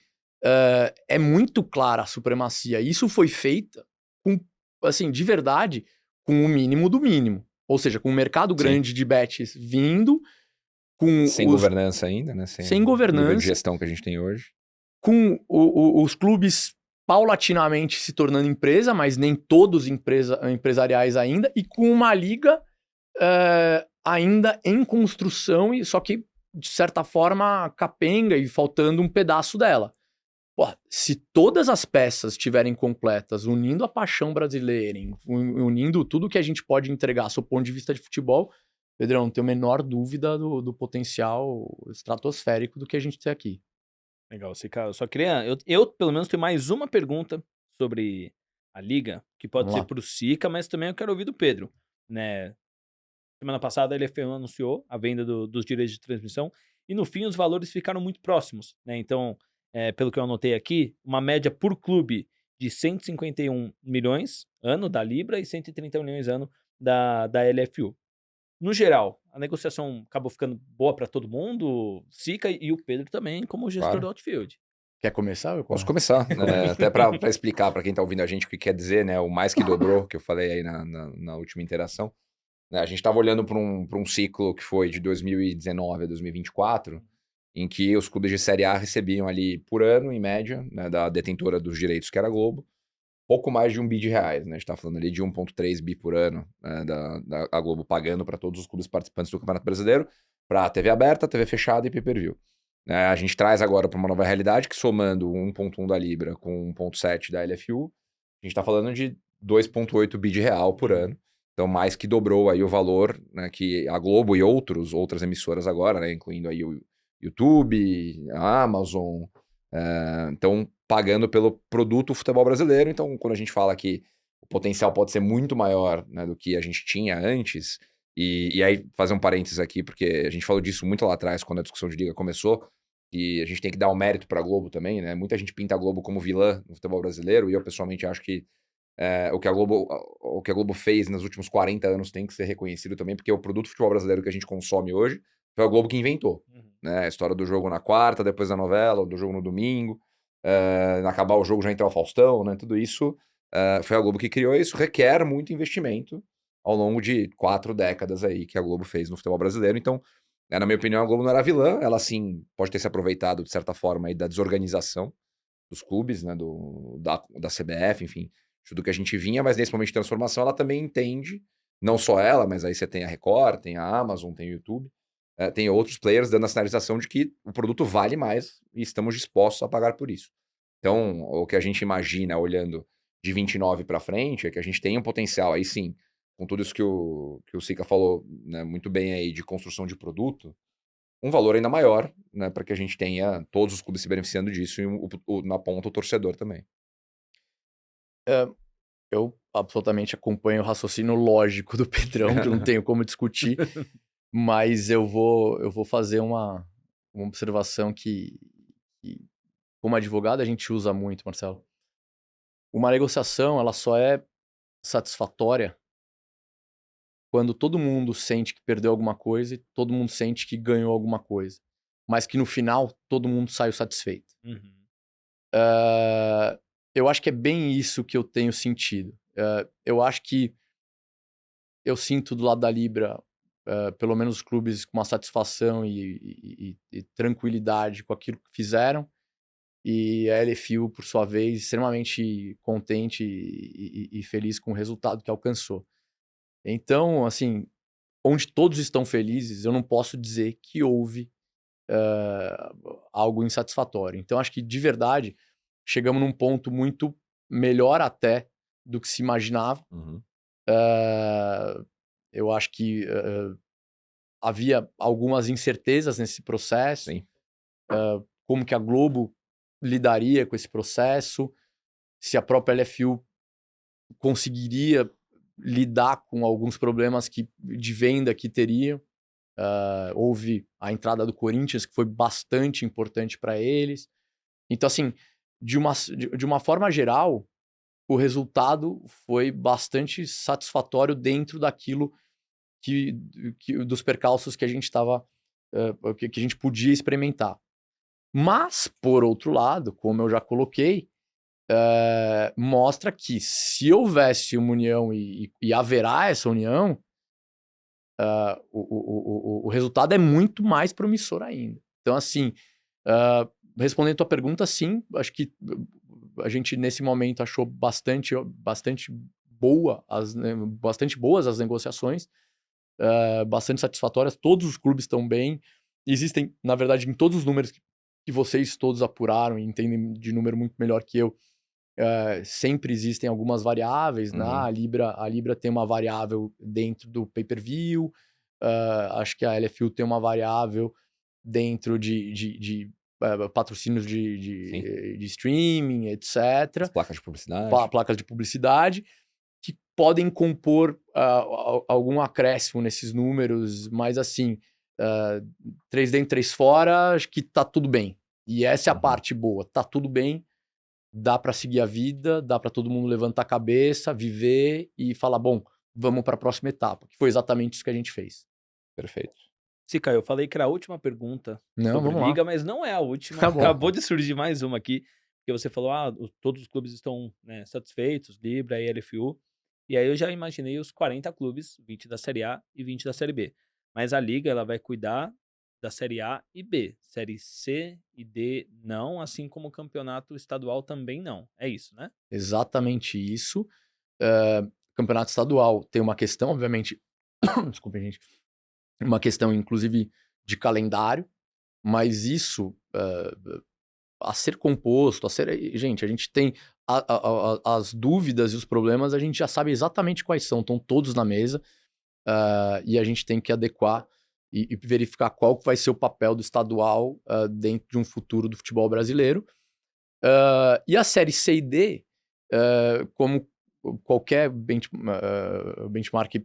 é muito clara a supremacia. Isso foi feito, com, assim, de verdade, com o mínimo do mínimo. Ou seja, com um mercado grande de bets vindo, com sem governança ainda, né? Sem governança. Nível de gestão que a gente tem hoje. Com os clubes paulatinamente se tornando empresa, mas nem todos empresariais ainda, e com uma liga ainda em construção, só que, de certa forma, capenga e faltando um pedaço dela. Pô, se todas as peças estiverem completas, unindo a paixão brasileira, unindo tudo que a gente pode entregar, sob o ponto de vista de futebol, Pedrão, não tenho a menor dúvida do potencial estratosférico do que a gente tem aqui. Legal, Sica. Eu só queria... Eu, pelo menos, tenho mais uma pergunta sobre a Liga, que pode ser pro Sica, mas também eu quero ouvir do Pedro, né? Semana passada a LFA anunciou a venda dos direitos de transmissão e, no fim, os valores ficaram muito próximos, né? Então, pelo que eu anotei aqui, uma média por clube de 151 milhões ano da Libra e 130 milhões ano da LFU. No geral, a negociação acabou ficando boa para todo mundo, Sica e o Pedro também, como gestor do Outfield. Quer começar? Posso começar, até para explicar para quem está ouvindo a gente o que quer dizer, né? O mais que dobrou, que eu falei aí na última interação. Né, a gente estava olhando para um ciclo que foi de 2019 a 2024, em que os clubes de Série A recebiam ali por ano, em média, né, da detentora dos direitos, que era a Globo, pouco mais de 1 bi de reais, né? A gente tá falando ali de 1,3 bi por ano, né, da Globo pagando para todos os clubes participantes do Campeonato Brasileiro, para TV aberta, TV fechada e pay-per-view. A gente traz agora para uma nova realidade que, somando 1,1 da Libra com 1,7 da LFU, a gente tá falando de 2,8 bi de real por ano. Então, mais que dobrou aí o valor, né, que a Globo e outras emissoras agora, né, incluindo aí o YouTube, a Amazon, estão pagando pelo produto futebol brasileiro. Então, quando a gente fala que o potencial pode ser muito maior, né, do que a gente tinha antes, e aí fazer um parênteses aqui, porque a gente falou disso muito lá atrás, quando a discussão de liga começou, e a gente tem que dar o mérito para a Globo também, né? Muita gente pinta a Globo como vilã no futebol brasileiro, e eu pessoalmente acho que o que a Globo fez nos últimos 40 anos tem que ser reconhecido também, porque o produto futebol brasileiro que a gente consome hoje foi a Globo que inventou. Né? A história do jogo na quarta, depois da novela, do jogo no domingo, acabar o jogo já entrar o Faustão, né? Tudo isso foi a Globo que criou, e isso requer muito investimento ao longo de 4 décadas aí que a Globo fez no futebol brasileiro. Então, na minha opinião, a Globo não era vilã, ela sim pode ter se aproveitado de certa forma aí da desorganização dos clubes, né? Da CBF, enfim, tudo que a gente vinha, mas nesse momento de transformação ela também entende, não só ela, mas aí você tem a Record, tem a Amazon, tem o YouTube, tem outros players dando a sinalização de que o produto vale mais e estamos dispostos a pagar por isso. Então, o que a gente imagina olhando de 29 para frente é que a gente tem um potencial aí sim, com tudo isso que o Sica falou, né, muito bem aí de construção de produto, um valor ainda maior, né, para que a gente tenha todos os clubes se beneficiando disso e na ponta o torcedor também. Eu absolutamente acompanho o raciocínio lógico do Pedrão, que eu não tenho como discutir, mas eu vou fazer uma observação que, como advogado, a gente usa muito, Marcelo. Uma negociação, ela só é satisfatória quando todo mundo sente que perdeu alguma coisa e todo mundo sente que ganhou alguma coisa, mas que no final todo mundo saiu satisfeito. Eu acho que é bem isso que eu tenho sentido. Eu acho que eu sinto do lado da Libra, pelo menos os clubes com uma satisfação e tranquilidade com aquilo que fizeram, e a LFU, por sua vez, extremamente contente e feliz com o resultado que alcançou. Então, assim, onde todos estão felizes, eu não posso dizer que houve algo insatisfatório. Então, acho que, de verdade, chegamos num ponto muito melhor até do que se imaginava. Eu acho que havia algumas incertezas nesse processo. Sim. Como que a Globo lidaria com esse processo, se a própria LFU conseguiria lidar com alguns problemas de venda que teriam. Houve a entrada do Corinthians, que foi bastante importante para eles. Então, assim, de uma forma geral, o resultado foi bastante satisfatório dentro daquilo dos percalços que a gente estava, que a gente podia experimentar. Mas, por outro lado, como eu já coloquei, mostra que se houvesse uma união e haverá essa união, o resultado é muito mais promissor ainda. Então, assim, respondendo a tua pergunta, sim, acho que a gente, nesse momento, achou bastante boas as negociações, bastante satisfatórias, todos os clubes estão bem, existem, na verdade, em todos os números que vocês todos apuraram e entendem de número muito melhor que eu, sempre existem algumas variáveis, né? A Libra tem uma variável dentro do pay-per-view, acho que a LFU tem uma variável dentro de patrocínios de streaming, etc. As placas de publicidade. Placas de publicidade, que podem compor algum acréscimo nesses números, mas assim, 3 dentro, 3 fora, acho que tá tudo bem. E essa é a parte boa, tá tudo bem, dá para seguir a vida, dá para todo mundo levantar a cabeça, viver e falar, bom, vamos para a próxima etapa, que foi exatamente isso que a gente fez. Perfeito. Sica, eu falei que era a última pergunta sobre vamos Liga, lá. mas não é a última. Tá bom. Acabou de surgir mais uma aqui, porque você falou, todos os clubes estão, né, satisfeitos, Libra e LFU. E aí eu já imaginei os 40 clubes, 20 da Série A e 20 da Série B. Mas a Liga, ela vai cuidar da Série A e B. Série C e D não, assim como o campeonato estadual também não. É isso, né? Exatamente isso. Campeonato estadual tem uma questão, obviamente, desculpa, gente, uma questão, inclusive, de calendário, mas isso a ser composto, gente, a gente tem as dúvidas e os problemas, a gente já sabe exatamente quais são, estão todos na mesa, e a gente tem que adequar e verificar qual vai ser o papel do estadual dentro de um futuro do futebol brasileiro. E a série C e D, como qualquer benchmark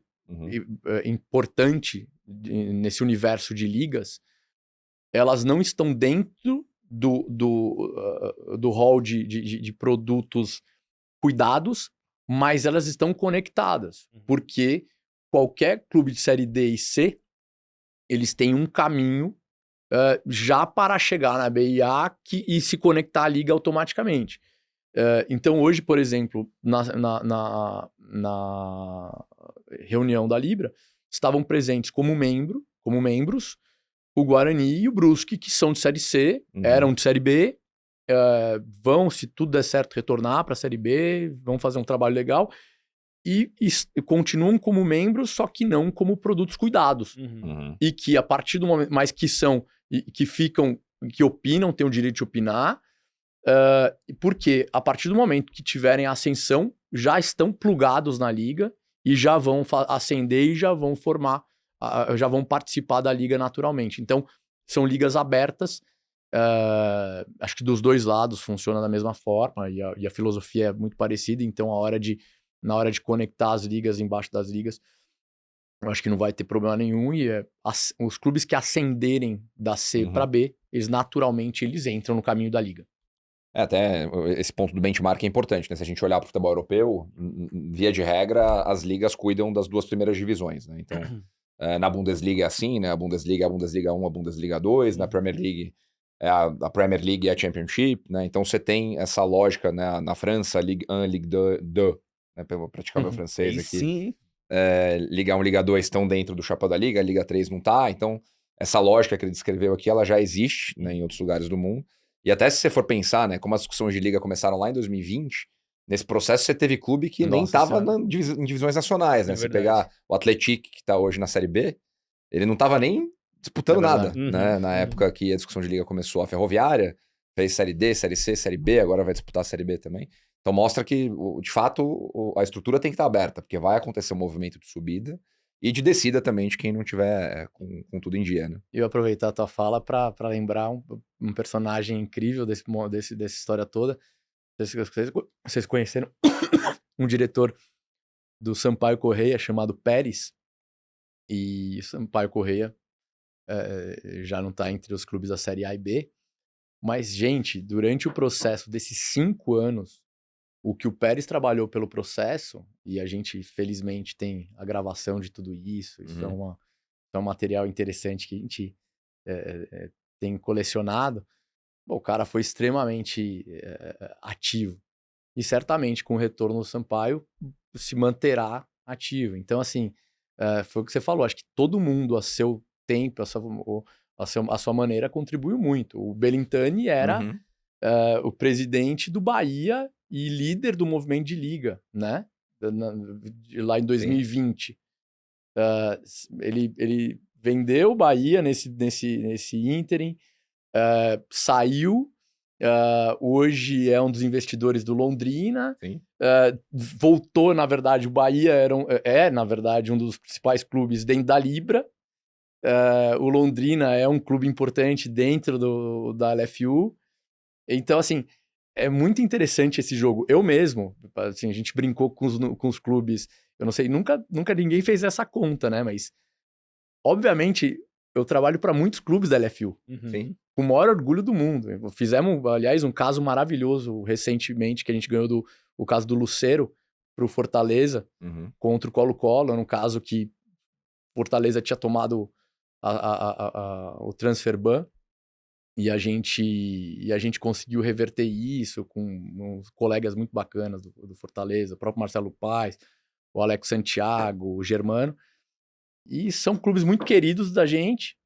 importante nesse universo de ligas, elas não estão dentro do hall de produtos cuidados, mas elas estão conectadas, porque qualquer clube de série D e C, eles têm um caminho já para chegar na B e A e se conectar à liga automaticamente. Então hoje, por exemplo, na reunião da Libra, estavam presentes como membros, o Guarani e o Brusque, que são de Série C, eram de Série B, vão, se tudo der certo, retornar para a Série B, vão fazer um trabalho legal, e continuam como membros, só que não como produtos cuidados. E que a partir do momento, mas que são, que ficam, que opinam, têm o direito de opinar, porque a partir do momento que tiverem a ascensão, já estão plugados na liga e já vão ascender e já vão formar, já vão participar da liga naturalmente. Então, são ligas abertas, acho que dos dois lados funciona da mesma forma e a filosofia é muito parecida, então na hora de conectar as ligas embaixo das ligas, eu acho que não vai ter problema nenhum e os clubes que ascenderem da C para B, eles naturalmente entram no caminho da liga. Até esse ponto do benchmark é importante, né? Se a gente olhar para o futebol europeu, via de regra, as ligas cuidam das 2 primeiras divisões, né? Então, na Bundesliga é assim, né? A Bundesliga 1, a Bundesliga 2, na Premier League a Premier League e a Championship, né? Então você tem essa lógica, né? Na França, Ligue 1, Ligue 2, né? Pra eu praticar meu francês Aí aqui. sim. Liga 1 e Liga 2 estão dentro do chapéu da Liga, a Liga 3 não tá. Então, essa lógica que ele descreveu aqui, ela já existe, né, em outros lugares do mundo. E até se você for pensar, né, como as discussões de Liga começaram lá em 2020, nesse processo você teve clube que nem Nossa estava Senhora. em divisões nacionais, né? É Se verdade. pegar o Atlético, que está hoje na Série B, ele não estava nem disputando É nada, verdade. né? Na época que a discussão de Liga começou. A Ferroviária fez Série D, Série C, Série B, agora vai disputar a Série B também. Então mostra que, de fato, a estrutura tem que estar aberta, porque vai acontecer um movimento de subida e de descida também de quem não tiver com tudo em dia, né? E eu aproveitar a tua fala para lembrar um personagem incrível dessa história toda. Vocês conheceram um diretor do Sampaio Corrêa chamado Pérez, e Sampaio Corrêa já não está entre os clubes da Série A e B, mas, gente, durante o processo desses 5 anos, o que o Pérez trabalhou pelo processo, e a gente, felizmente, tem a gravação de tudo isso, isso é um material interessante que a gente tem colecionado. Bom, o cara foi extremamente ativo. E certamente, com o retorno do Sampaio, se manterá ativo. Então, assim, foi o que você falou. Acho que todo mundo, a seu tempo, a sua maneira, contribuiu muito. O Belintani era o presidente do Bahia e líder do movimento de liga, né? Lá em 2020. Ele vendeu o Bahia nesse ínterim, saiu, hoje é um dos investidores do Londrina, Sim. voltou, na verdade, o Bahia na verdade, um dos principais clubes dentro da Libra. O Londrina é um clube importante dentro da LFU. Então, assim, é muito interessante esse jogo. Eu mesmo, assim, a gente brincou com os clubes, eu não sei, nunca ninguém fez essa conta, né? Mas, obviamente, eu trabalho para muitos clubes da LFU. Sim. Com o maior orgulho do mundo. Fizemos, aliás, um caso maravilhoso recentemente, que a gente ganhou o caso do Lucero pro Fortaleza contra o Colo-Colo. Era um caso que Fortaleza tinha tomado o transfer ban. E a gente conseguiu reverter isso com uns colegas muito bacanas do Fortaleza, o próprio Marcelo Paes, o Alex Santiago, o Germano. E são clubes muito queridos da gente,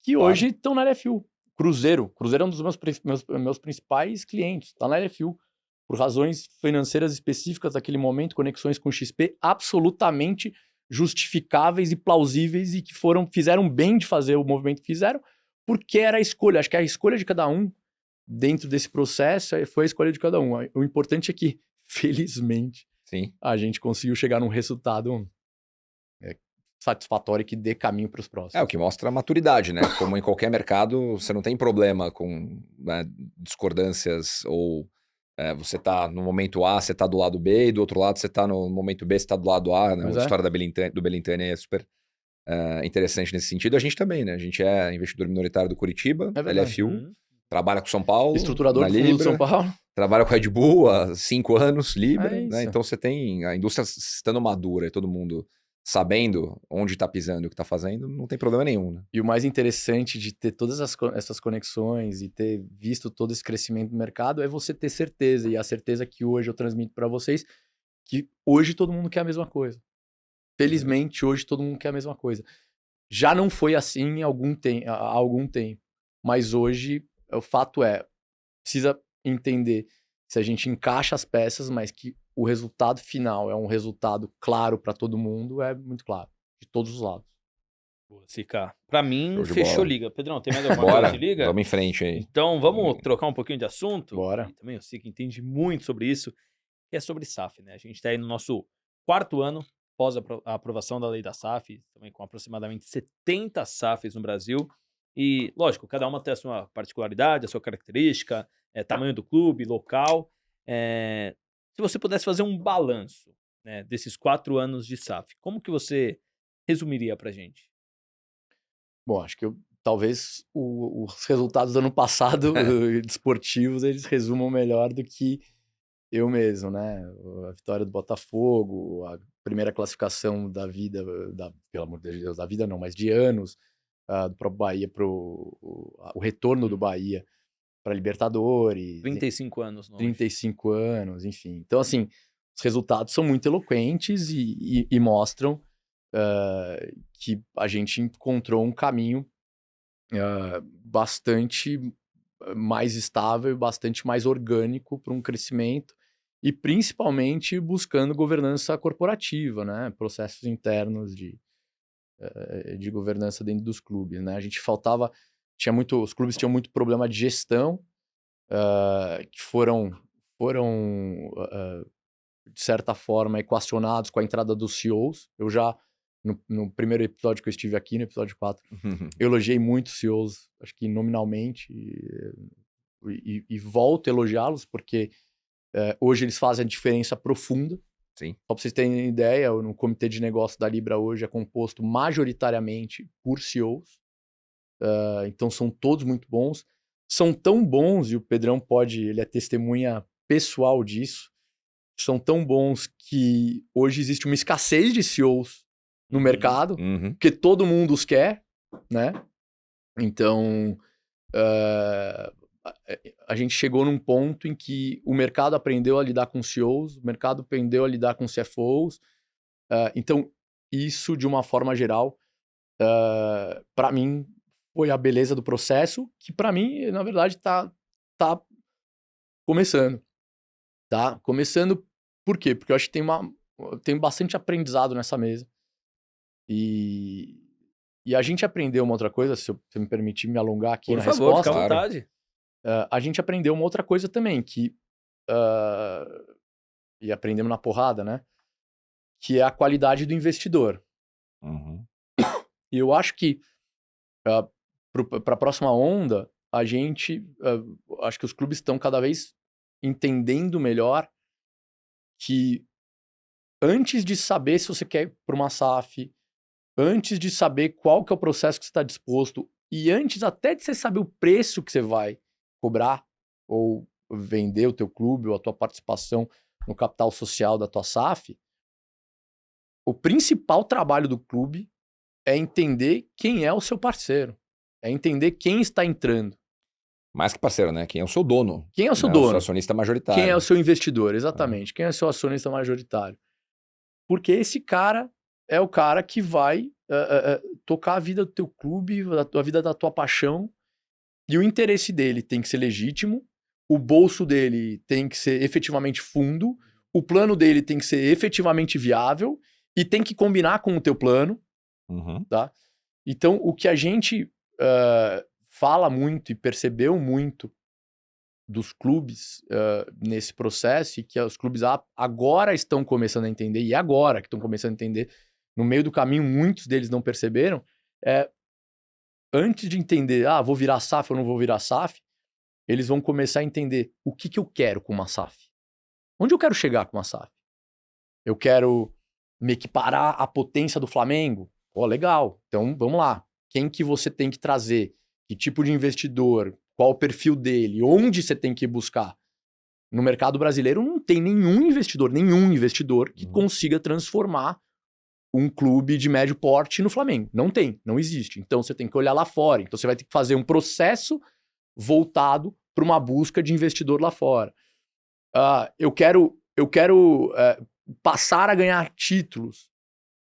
que hoje estão na LFU. Cruzeiro é um dos meus principais clientes, está na LFU. Por razões financeiras específicas daquele momento, conexões com o XP absolutamente justificáveis e plausíveis, e que fizeram bem de fazer o movimento que fizeram, porque era a escolha. Acho que a escolha de cada um dentro desse processo foi a escolha de cada um. O importante é que, felizmente, a gente conseguiu chegar num resultado satisfatório que dê caminho para os próximos. O que mostra a maturidade, né? Como em qualquer mercado, você não tem problema com, né, discordâncias ou você tá no momento A, você tá do lado B, e do outro lado você tá no momento B, você tá do lado A, né? A história do Belintani é super interessante nesse sentido. A gente também, né? A gente é investidor minoritário do Curitiba, LFU, trabalha com São Paulo, estruturador na do fundo Libra, de São Paulo. Trabalha com a Red Bull há 5 anos, Libra, né? isso. Então você tem a indústria estando madura e todo mundo sabendo onde está pisando e o que está fazendo, não tem problema nenhum, né? E o mais interessante de ter todas essas conexões e ter visto todo esse crescimento do mercado é você ter certeza, e a certeza que hoje eu transmito para vocês, que hoje todo mundo quer a mesma coisa. Felizmente, hoje todo mundo quer a mesma coisa. Já não foi assim há algum tempo, mas hoje o fato precisa entender se a gente encaixa as peças, mas que o resultado final é um resultado claro para todo mundo, é muito claro, de todos os lados. Boa, Sica. Pra mim, Show de fechou bola. liga. Pedrão, tem mais alguma coisa de liga? Vamos em frente aí. Então, vamos trocar um pouquinho de assunto? Bora. E também o Sica entende muito sobre isso, que é sobre SAF, né? A gente tá aí no nosso 4º ano após a aprovação da lei da SAF, também com aproximadamente 70 SAFs no Brasil. E, lógico, cada uma tem a sua particularidade, a sua característica, tamanho do clube, local. Se você pudesse fazer um balanço, né, desses 4 anos de SAF, como que você resumiria pra gente? Bom, acho que talvez os resultados do ano passado desportivos, eles resumam melhor do que eu mesmo, né? A vitória do Botafogo, a primeira classificação da vida, pelo amor de Deus, da vida não, mas de anos, do próprio Bahia o retorno do Bahia para Libertadores. 35 anos. 35 anos, enfim. Então, assim, os resultados são muito eloquentes e mostram que a gente encontrou um caminho bastante mais estável e bastante mais orgânico para um crescimento e principalmente buscando governança corporativa, né? Processos internos de governança dentro dos clubes, né? A gente os clubes tinham muito problema de gestão, que foram de certa forma equacionados com a entrada dos CEOs. Eu já, no primeiro episódio que eu estive aqui, no episódio 4, eu elogiei muito os CEOs, acho que nominalmente, e volto a elogiá-los, porque hoje eles fazem a diferença profunda. Sim. Só para vocês terem ideia, no comitê de negócio da Libra hoje é composto majoritariamente por CEOs. Então são todos muito bons. São tão bons, e o Pedrão ele é testemunha pessoal disso, são tão bons que hoje existe uma escassez de CEOs no mercado, porque todo mundo os quer, né? Então, a gente chegou num ponto em que o mercado aprendeu a lidar com CEOs, o mercado aprendeu a lidar com CFOs. Então, isso, de uma forma geral, para mim, foi a beleza do processo, que para mim, na verdade, tá começando. Tá começando por quê? Porque eu acho que tem bastante aprendizado nessa mesa. E a gente aprendeu uma outra coisa, se você me permitir me alongar aqui Por na favor, resposta. fica à vontade. A gente aprendeu uma outra coisa também, e aprendemos na porrada, né? Que é a qualidade do investidor. E eu acho que para a próxima onda, acho que os clubes estão cada vez entendendo melhor que antes de saber se você quer ir para uma SAF, antes de saber qual que é o processo que você está disposto e antes até de você saber o preço que você vai cobrar ou vender o teu clube ou a tua participação no capital social da tua SAF, o principal trabalho do clube é entender quem é o seu parceiro, é entender quem está entrando. Mais que parceiro, né? Quem é o seu dono? Quem é o seu O dono? seu acionista majoritário. Quem é o seu investidor, exatamente. Quem é o seu acionista majoritário? Porque esse cara é o cara que vai tocar a vida do teu clube, a vida da tua paixão, e o interesse dele tem que ser legítimo, o bolso dele tem que ser efetivamente fundo, o plano dele tem que ser efetivamente viável e tem que combinar com o teu plano, tá? Então, o que a gente fala muito e percebeu muito dos clubes nesse processo, e que os clubes agora estão começando a entender, e agora que estão começando a entender, no meio do caminho muitos deles não perceberam, antes de entender, vou virar SAF ou não vou virar SAF, eles vão começar a entender o que eu quero com uma SAF. Onde eu quero chegar com uma SAF? Eu quero me equiparar à potência do Flamengo? Pô, legal. Então, vamos lá. Quem que você tem que trazer? Que tipo de investidor? Qual o perfil dele? Onde você tem que buscar? No mercado brasileiro não tem nenhum investidor que consiga transformar um clube de médio porte no Flamengo. Não existe. Então você tem que olhar lá fora. Então você vai ter que fazer um processo voltado para uma busca de investidor lá fora. Eu quero passar a ganhar títulos,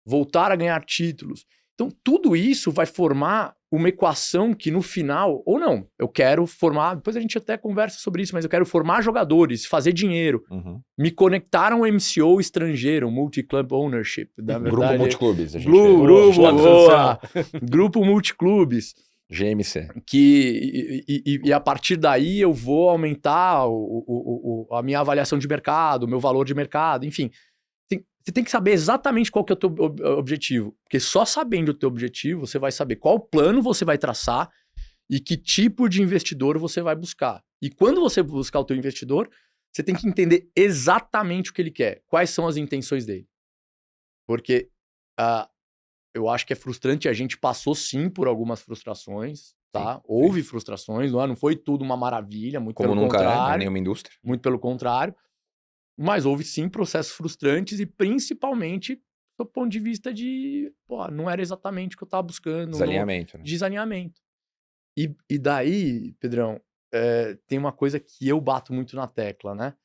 voltar a ganhar títulos. Então tudo isso vai formar uma equação que no final, ou não, eu quero formar, depois a gente até conversa sobre isso, mas eu quero formar jogadores, fazer dinheiro, me conectar a um MCO estrangeiro, um Multi-Club Ownership. Na verdade, Grupo Multiclubes. Grupo Multiclubes. GMC. E a partir daí eu vou aumentar a minha avaliação de mercado, o meu valor de mercado, enfim. Você tem que saber exatamente qual que é o teu objetivo. Porque só sabendo o teu objetivo, você vai saber qual plano você vai traçar e que tipo de investidor você vai buscar. E quando você buscar o teu investidor, você tem que entender exatamente o que ele quer. Quais são as intenções dele. Porque eu acho que é frustrante. A gente passou sim por algumas frustrações, tá? Sim, houve frustrações, não foi tudo uma maravilha, muito como pelo nunca contrário. É nenhuma indústria. Muito pelo contrário. Mas houve sim processos frustrantes e principalmente do ponto de vista de, pô, não era exatamente o que eu tava buscando. Desalinhamento, né? Desalinhamento. E daí, Pedrão, tem uma coisa que eu bato muito na tecla, né?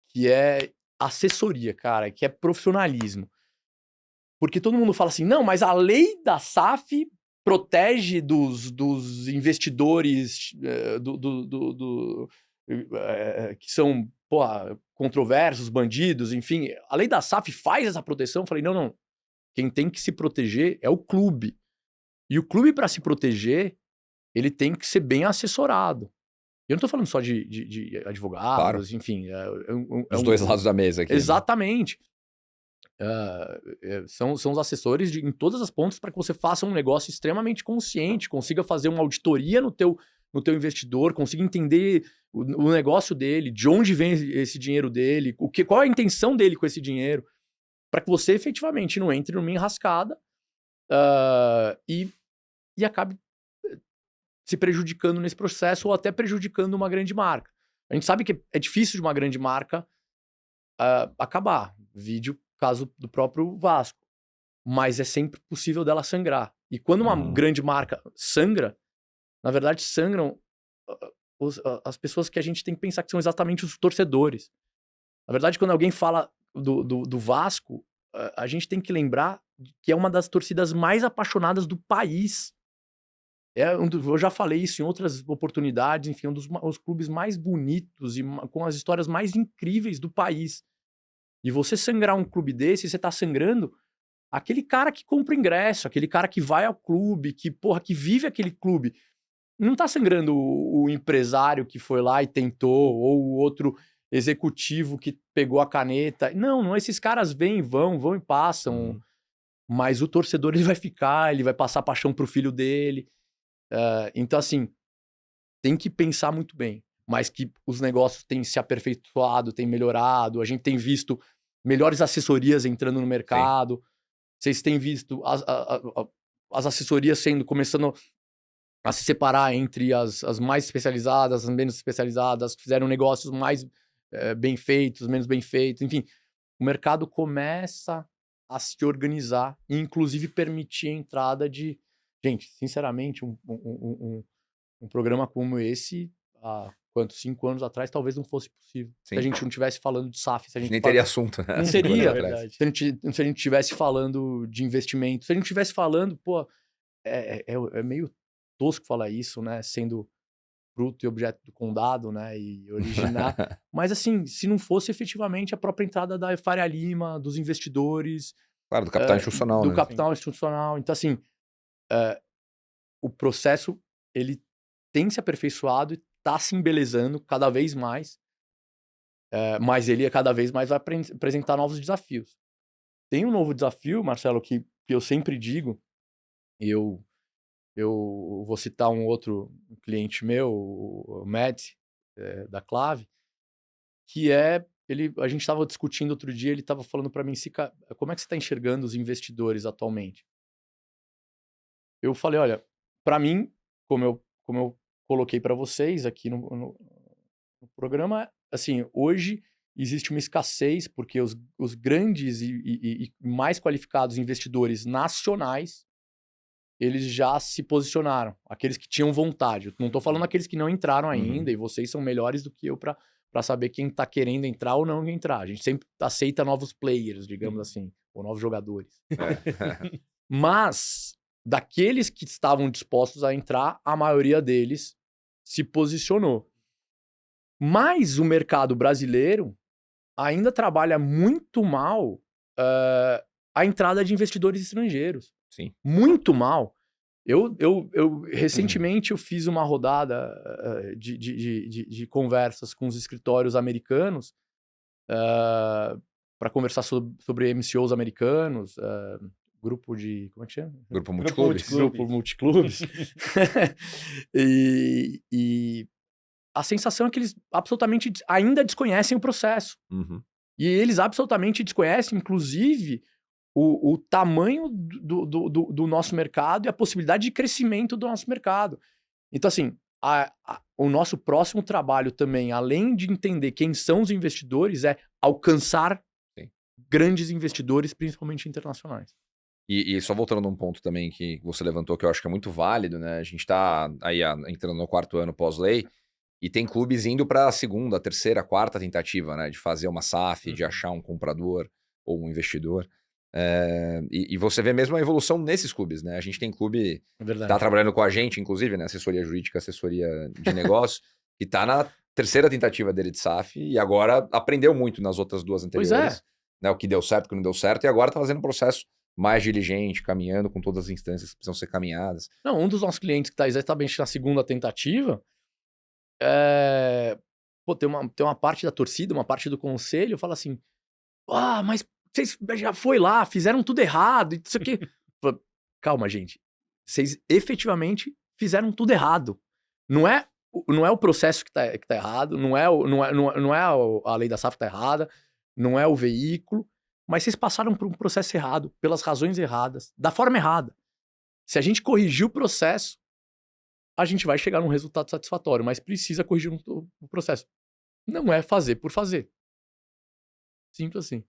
Que é assessoria, cara, que é profissionalismo. Porque todo mundo fala assim, não, mas a lei da SAF protege dos investidores que são, pô, controversos, bandidos, enfim. A lei da SAF faz essa proteção? Eu falei, não. Quem tem que se proteger é o clube. E o clube, para se proteger, ele tem que ser bem assessorado. Eu não tô falando só de advogados, Claro. enfim. Os dois lados da mesa aqui. Exatamente. São os assessores em todas as pontas para que você faça um negócio extremamente consciente, consiga fazer uma auditoria no teu investidor, consiga entender o negócio dele, de onde vem esse dinheiro dele, qual é a intenção dele com esse dinheiro, para que você efetivamente não entre numa enrascada e acabe se prejudicando nesse processo ou até prejudicando uma grande marca. A gente sabe que é difícil de uma grande marca acabar. Vídeo, caso do próprio Vasco. Mas é sempre possível dela sangrar. E quando uma grande marca sangra, na verdade sangram as pessoas que a gente tem que pensar que são exatamente os torcedores. Na verdade, quando alguém fala do Vasco, a gente tem que lembrar que é uma das torcidas mais apaixonadas do país. Eu já falei isso em outras oportunidades, enfim, um dos clubes mais bonitos e com as histórias mais incríveis do país. E você sangrar um clube desse, você tá sangrando aquele cara que compra ingresso, aquele cara que vai ao clube, que vive aquele clube. Não tá sangrando o empresário que foi lá e tentou, ou o outro executivo que pegou a caneta. Não, esses caras vêm e vão e passam. Mas o torcedor, ele vai ficar, ele vai passar paixão pro filho dele. Então, assim, tem que pensar muito bem. Mas que os negócios têm se aperfeiçoado, têm melhorado. A gente tem visto melhores assessorias entrando no mercado. Sim. Vocês têm visto as assessorias começando a se separar entre as mais especializadas, as menos especializadas, as que fizeram negócios mais bem feitos, menos bem feitos. Enfim, o mercado começa a se organizar e, inclusive, permitir a entrada de... Gente, sinceramente, um programa como esse, há 5 anos atrás, talvez não fosse possível. Sim. Se a gente não estivesse falando de SAF. A gente nem teria assunto, né? Não seria. Se a gente estivesse falando de investimento. Se a gente estivesse falando, é meio tosco falar isso, né? Sendo fruto e objeto do condado, né? E original. Mas, assim, se não fosse efetivamente a própria entrada da Faria Lima, dos investidores... Claro, do capital institucional, do né? capital institucional. Então, assim, o processo, ele tem se aperfeiçoado e está se embelezando cada vez mais, mas ele cada vez mais vai apresentar novos desafios. Tem um novo desafio, Marcelo, que eu sempre digo, e eu vou citar um outro cliente meu, o Matt, da Clave, que a gente estava discutindo outro dia, ele estava falando para mim, Sica, como é que você está enxergando os investidores atualmente? Eu falei, olha, para mim, como eu coloquei para vocês aqui no programa, assim, hoje existe uma escassez porque os grandes e mais qualificados investidores nacionais, eles já se posicionaram, aqueles que tinham vontade. Eu não estou falando aqueles que não entraram ainda, e vocês são melhores do que eu para saber quem está querendo entrar ou não entrar. A gente sempre aceita novos players, digamos assim, ou novos jogadores. Mas, daqueles que estavam dispostos a entrar, a maioria deles se posicionou. Mas o mercado brasileiro ainda trabalha muito mal a entrada de investidores estrangeiros. Sim. Muito mal. Eu recentemente eu fiz uma rodada de conversas com os escritórios americanos para conversar sobre MCOs americanos, grupo de... Como é que chama? Grupo Multiclubes. Grupo Multiclubes. E a sensação é que eles absolutamente ainda desconhecem o processo. E eles absolutamente desconhecem, inclusive, o tamanho do nosso mercado e a possibilidade de crescimento do nosso mercado. Então, assim, o nosso próximo trabalho também, além de entender quem são os investidores, é alcançar grandes investidores, principalmente internacionais. E só voltando num ponto também que você levantou, que eu acho que é muito válido, né? A gente tá aí entrando no 4º ano pós-lei, e tem clubes indo para a 2ª, 3ª, 4ª tentativa, né? De fazer uma SAF, de achar um comprador ou um investidor. E você vê mesmo a evolução nesses clubes, né? A gente tem clube É que verdade. tá trabalhando com a gente, inclusive, né? Assessoria jurídica, assessoria de negócio, que tá na 3ª tentativa dele de SAF e agora aprendeu muito nas outras 2 Pois anteriores. é. Né? O que deu certo, o que não deu certo, e agora tá fazendo um processo mais diligente, caminhando com todas as instâncias que precisam ser caminhadas. Não, um dos nossos clientes que está exatamente na 2ª tentativa, pô, tem uma parte da torcida, uma parte do conselho, fala assim, mas vocês já foi lá, fizeram tudo errado, isso aqui. Calma, gente. Vocês efetivamente fizeram tudo errado. Não é o processo que tá errado, não é a lei da SAF que tá errada, não é o veículo, mas vocês passaram por um processo errado, pelas razões erradas, da forma errada. Se a gente corrigir o processo, a gente vai chegar num resultado satisfatório, mas precisa corrigir o processo. Não é fazer por fazer. Simples assim.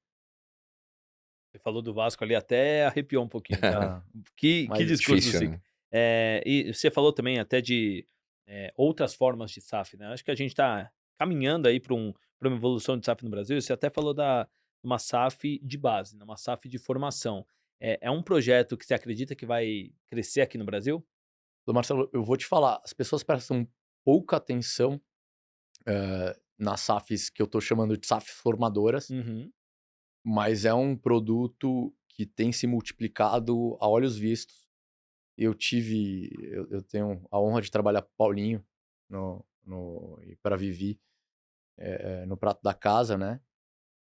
Você falou do Vasco ali, até arrepiou um pouquinho, tá? Que Mas discurso difícil, zica. né? E você falou também até de outras formas de SAF, né? Acho que a gente tá caminhando aí para uma evolução de SAF no Brasil. Você até falou uma SAF de base, né? Uma SAF de formação. É um projeto que você acredita que vai crescer aqui no Brasil? Marcelo, eu vou te falar, as pessoas prestam pouca atenção nas SAFs que eu tô chamando de SAFs formadoras, Uhum. mas é um produto que tem se multiplicado a olhos vistos. Eu tenho a honra de trabalhar com o Paulinho e para Vivi no Prato da Casa, né?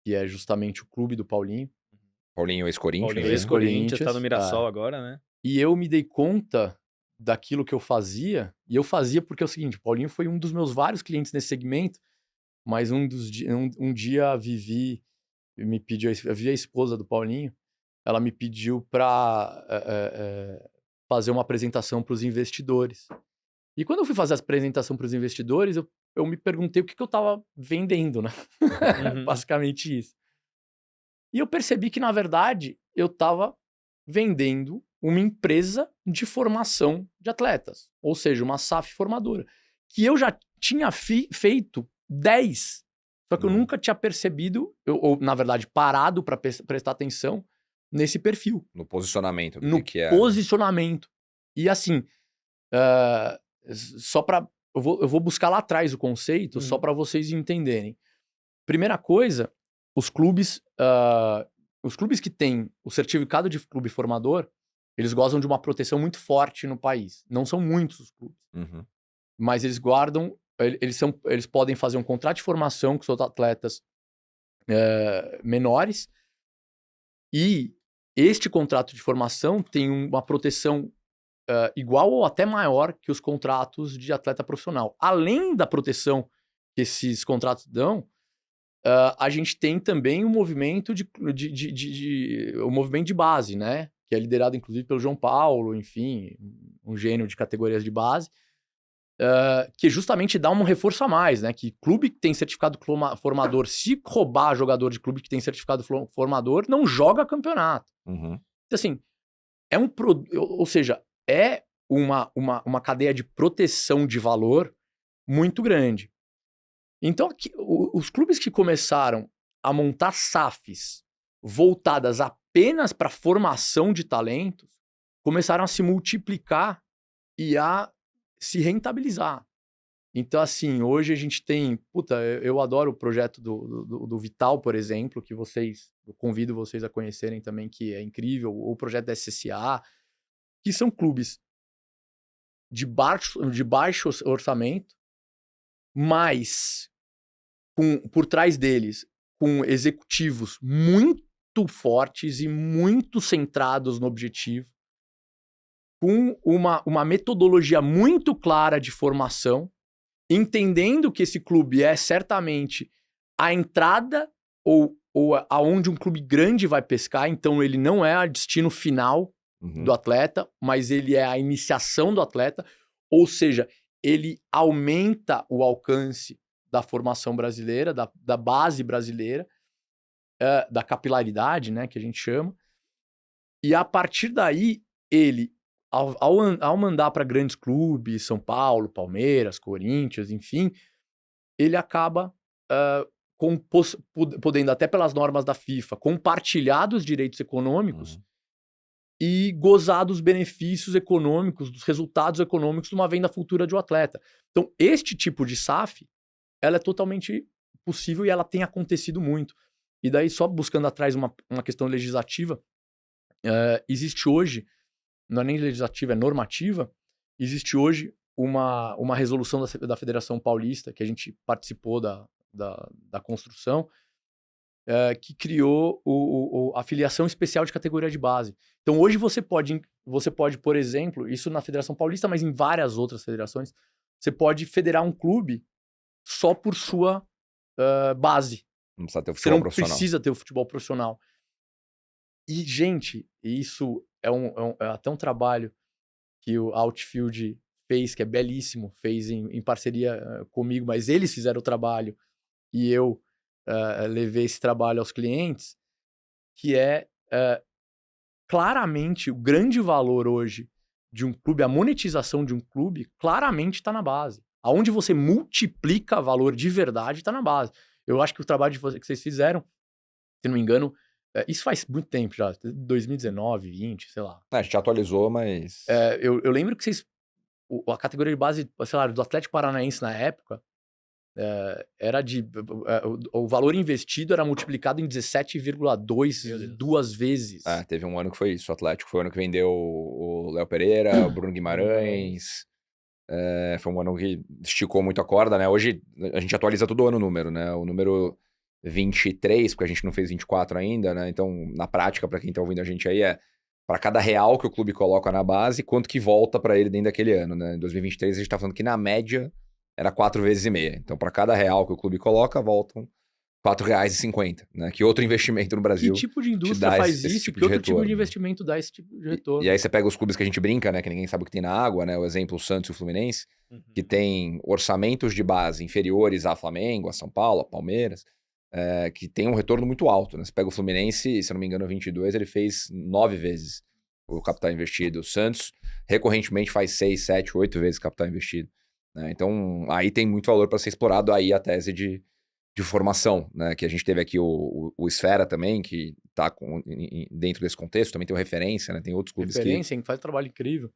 Que é justamente o clube do Paulinho. Paulinho ex-Corinthians. Paulinho né? ex-Corinthians, tá no Corinthians, Mirassol agora, né? E eu me dei conta daquilo que eu fazia, e eu fazia porque é o seguinte, o Paulinho foi um dos meus vários clientes nesse segmento, mas um dia a Vivi me pediu, a Vivi é a esposa do Paulinho, ela me pediu para fazer uma apresentação para os investidores. E quando eu fui fazer a apresentação para os investidores, eu me perguntei o que eu estava vendendo, né? Uhum. Basicamente isso. E eu percebi que, na verdade, eu estava vendendo uma empresa de formação de atletas, ou seja, uma SAF formadora, que eu já tinha feito 10, só que eu nunca tinha percebido, ou na verdade parado para prestar atenção nesse perfil. No posicionamento do No que é. posicionamento. E assim, só para eu vou buscar lá atrás o conceito, só para vocês entenderem. Primeira coisa, os clubes que têm o certificado de clube formador, eles gozam de uma proteção muito forte no país. Não são muitos os clubes, mas eles guardam, eles podem fazer um contrato de formação com seus atletas menores, e este contrato de formação tem uma proteção igual ou até maior que os contratos de atleta profissional. Além da proteção que esses contratos dão, a gente tem também o movimento o movimento de base, né? Que é liderado, inclusive, pelo João Paulo, enfim, um gênio de categorias de base, que justamente dá um reforço a mais, né? Que clube que tem certificado formador, se roubar jogador de clube que tem certificado formador, não joga campeonato. Então, assim, ou seja, é uma cadeia de proteção de valor muito grande. Então, os clubes que começaram a montar SAFs voltadas apenas para formação de talentos começaram a se multiplicar e a se rentabilizar. Então, assim, hoje a gente tem... eu adoro o projeto do Vital, por exemplo, que eu convido vocês a conhecerem também, que é incrível, ou o projeto da SSA, que são clubes de baixo orçamento, mas por trás deles, com executivos muito fortes e muito centrados no objetivo, com uma metodologia muito clara de formação, entendendo que esse clube é certamente a entrada ou aonde um clube grande vai pescar, então ele não é o destino final do atleta, mas ele é a iniciação do atleta, ou seja, ele aumenta o alcance da formação brasileira, da base brasileira, da capilaridade, né, que a gente chama. E a partir daí, ele, ao mandar para grandes clubes, São Paulo, Palmeiras, Corinthians, enfim, ele acaba podendo, até pelas normas da FIFA, compartilhar dos direitos econômicos e gozar dos benefícios econômicos, dos resultados econômicos de uma venda futura de um atleta. Então, este tipo de SAF, ela é totalmente possível e ela tem acontecido muito. E daí, só buscando atrás uma questão legislativa, existe hoje, não é nem legislativa, é normativa, existe hoje uma resolução da Federação Paulista, que a gente participou da construção, que criou a filiação especial de categoria de base. Então, hoje você pode, por exemplo, isso na Federação Paulista, mas em várias outras federações, você pode federar um clube só por sua base. Não precisa ter o Você futebol não profissional. precisa ter o futebol profissional. E, gente, isso é até um trabalho que o Outfield fez, que é belíssimo, fez em parceria comigo, mas eles fizeram o trabalho e eu levei esse trabalho aos clientes, que é claramente o grande valor hoje de um clube, a monetização de um clube, claramente está na base. Aonde você multiplica valor de verdade está na base. Eu acho que o trabalho que vocês fizeram, se não me engano, isso faz muito tempo já, 2019, 20, sei lá. A gente atualizou, mas... Eu lembro que vocês, a categoria de base, sei lá, do Atlético Paranaense na época, era o valor investido era multiplicado em 17,2 duas vezes. Teve um ano que foi isso, o Atlético. Foi o ano que vendeu o Léo Pereira, o Bruno Guimarães. Foi um ano que esticou muito a corda, né? Hoje a gente atualiza todo ano o número, né? O número 23, porque a gente não fez 24 ainda, né? Então, na prática, para quem tá ouvindo a gente aí, para cada real que o clube coloca na base, quanto que volta para ele dentro daquele ano, né? Em 2023, a gente tá falando que na média era 4,5 vezes. Então, para cada real que o clube coloca, voltam R$4,50, né? Que outro investimento no Brasil. Que tipo de indústria faz isso? Tipo Que outro retorno. tipo de investimento dá esse tipo de retorno? E aí você pega os clubes que a gente brinca, né? Que ninguém sabe o que tem na água, né? O exemplo, o Santos e o Fluminense, que tem orçamentos de base inferiores a Flamengo, a São Paulo, a Palmeiras, que tem um retorno muito alto, né? Você pega o Fluminense, se eu não me engano, 22, ele fez 9 vezes o capital investido. O Santos, recorrentemente, faz 6, 7, 8 vezes o capital investido. Né? Então, aí tem muito valor para ser explorado aí a tese de formação, né? Que a gente teve aqui o Esfera também, que está dentro desse contexto, também tem o Referência, né? Tem outros clubes Referência, que faz um trabalho incrível.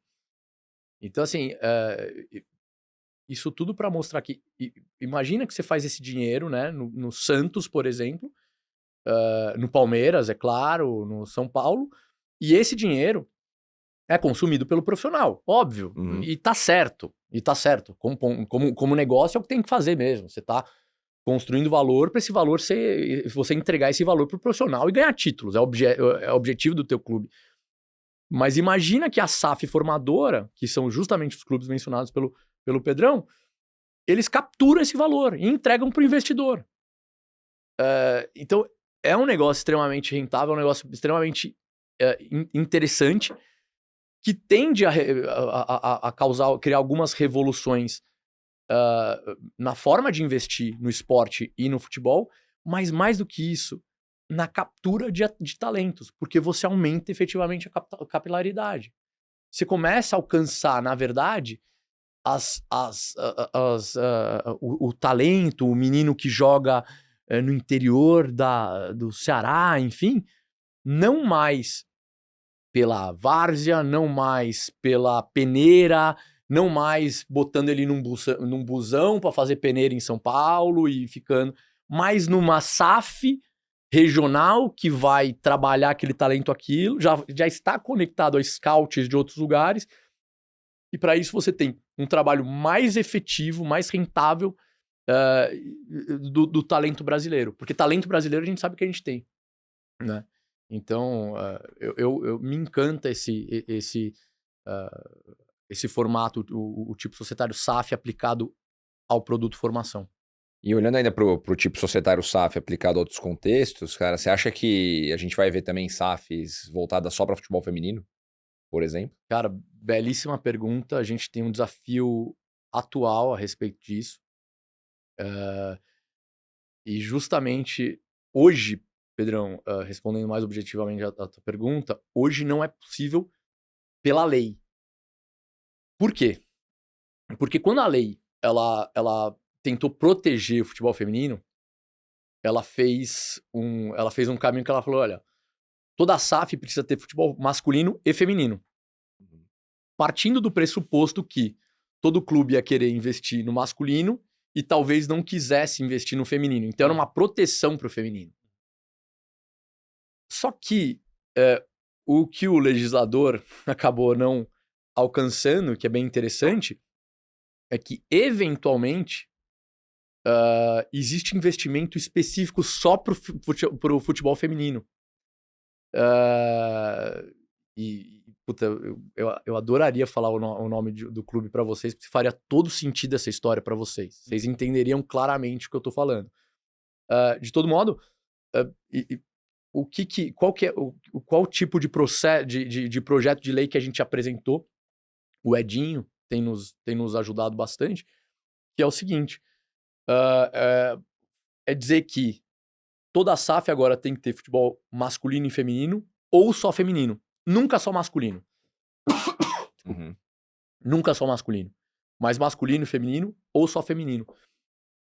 Então, assim, isso tudo para mostrar que... Imagina que você faz esse dinheiro, né? No Santos, por exemplo, no Palmeiras, é claro, no São Paulo, e esse dinheiro é consumido pelo profissional, óbvio, e tá certo, como negócio é o que tem que fazer mesmo, você tá construindo valor para esse valor você entregar esse valor pro profissional e ganhar títulos, é o objetivo do teu clube. Mas imagina que a SAF formadora, que são justamente os clubes mencionados pelo Pedrão, eles capturam esse valor e entregam pro investidor. Então, é um negócio extremamente rentável, é um negócio extremamente interessante, que tende a criar algumas revoluções na forma de investir no esporte e no futebol, mas mais do que isso, na captura de talentos, porque você aumenta efetivamente a capilaridade. Você começa a alcançar, na verdade, o talento, o menino que joga no interior do Ceará, enfim, não mais pela várzea, não mais pela peneira, não mais botando ele num busão para fazer peneira em São Paulo e ficando, mas numa SAF regional que vai trabalhar aquele talento, aquilo, já está conectado a scouts de outros lugares, e para isso você tem um trabalho mais efetivo, mais rentável do talento brasileiro, porque talento brasileiro a gente sabe que a gente tem, né? Então, eu me encanta esse formato, o tipo societário SAF aplicado ao produto formação. E olhando ainda pro tipo societário SAF aplicado a outros contextos, cara, você acha que a gente vai ver também SAFs voltadas só para futebol feminino, por exemplo? Cara, belíssima pergunta. A gente tem um desafio atual a respeito disso. E justamente hoje, Pedrão, respondendo mais objetivamente a tua pergunta, hoje não é possível pela lei. Por quê? Porque quando a lei ela tentou proteger o futebol feminino, ela fez um caminho que ela falou, olha, toda a SAF precisa ter futebol masculino e feminino. Partindo do pressuposto que todo clube ia querer investir no masculino e talvez não quisesse investir no feminino. Então era uma proteção para o feminino. Só que o que o legislador acabou não alcançando, que é bem interessante, é que, eventualmente, existe investimento específico só para o futebol feminino. Puta, eu adoraria falar o nome do clube para vocês, porque faria todo sentido essa história para vocês. Vocês entenderiam claramente o que eu tô falando. De todo modo, qual tipo de projeto de lei que a gente apresentou? O Edinho tem nos ajudado bastante, que é o seguinte, é dizer que toda a SAF agora tem que ter futebol masculino e feminino, ou só feminino. Nunca só masculino. Uhum. Nunca só masculino. Mas masculino e feminino, ou só feminino.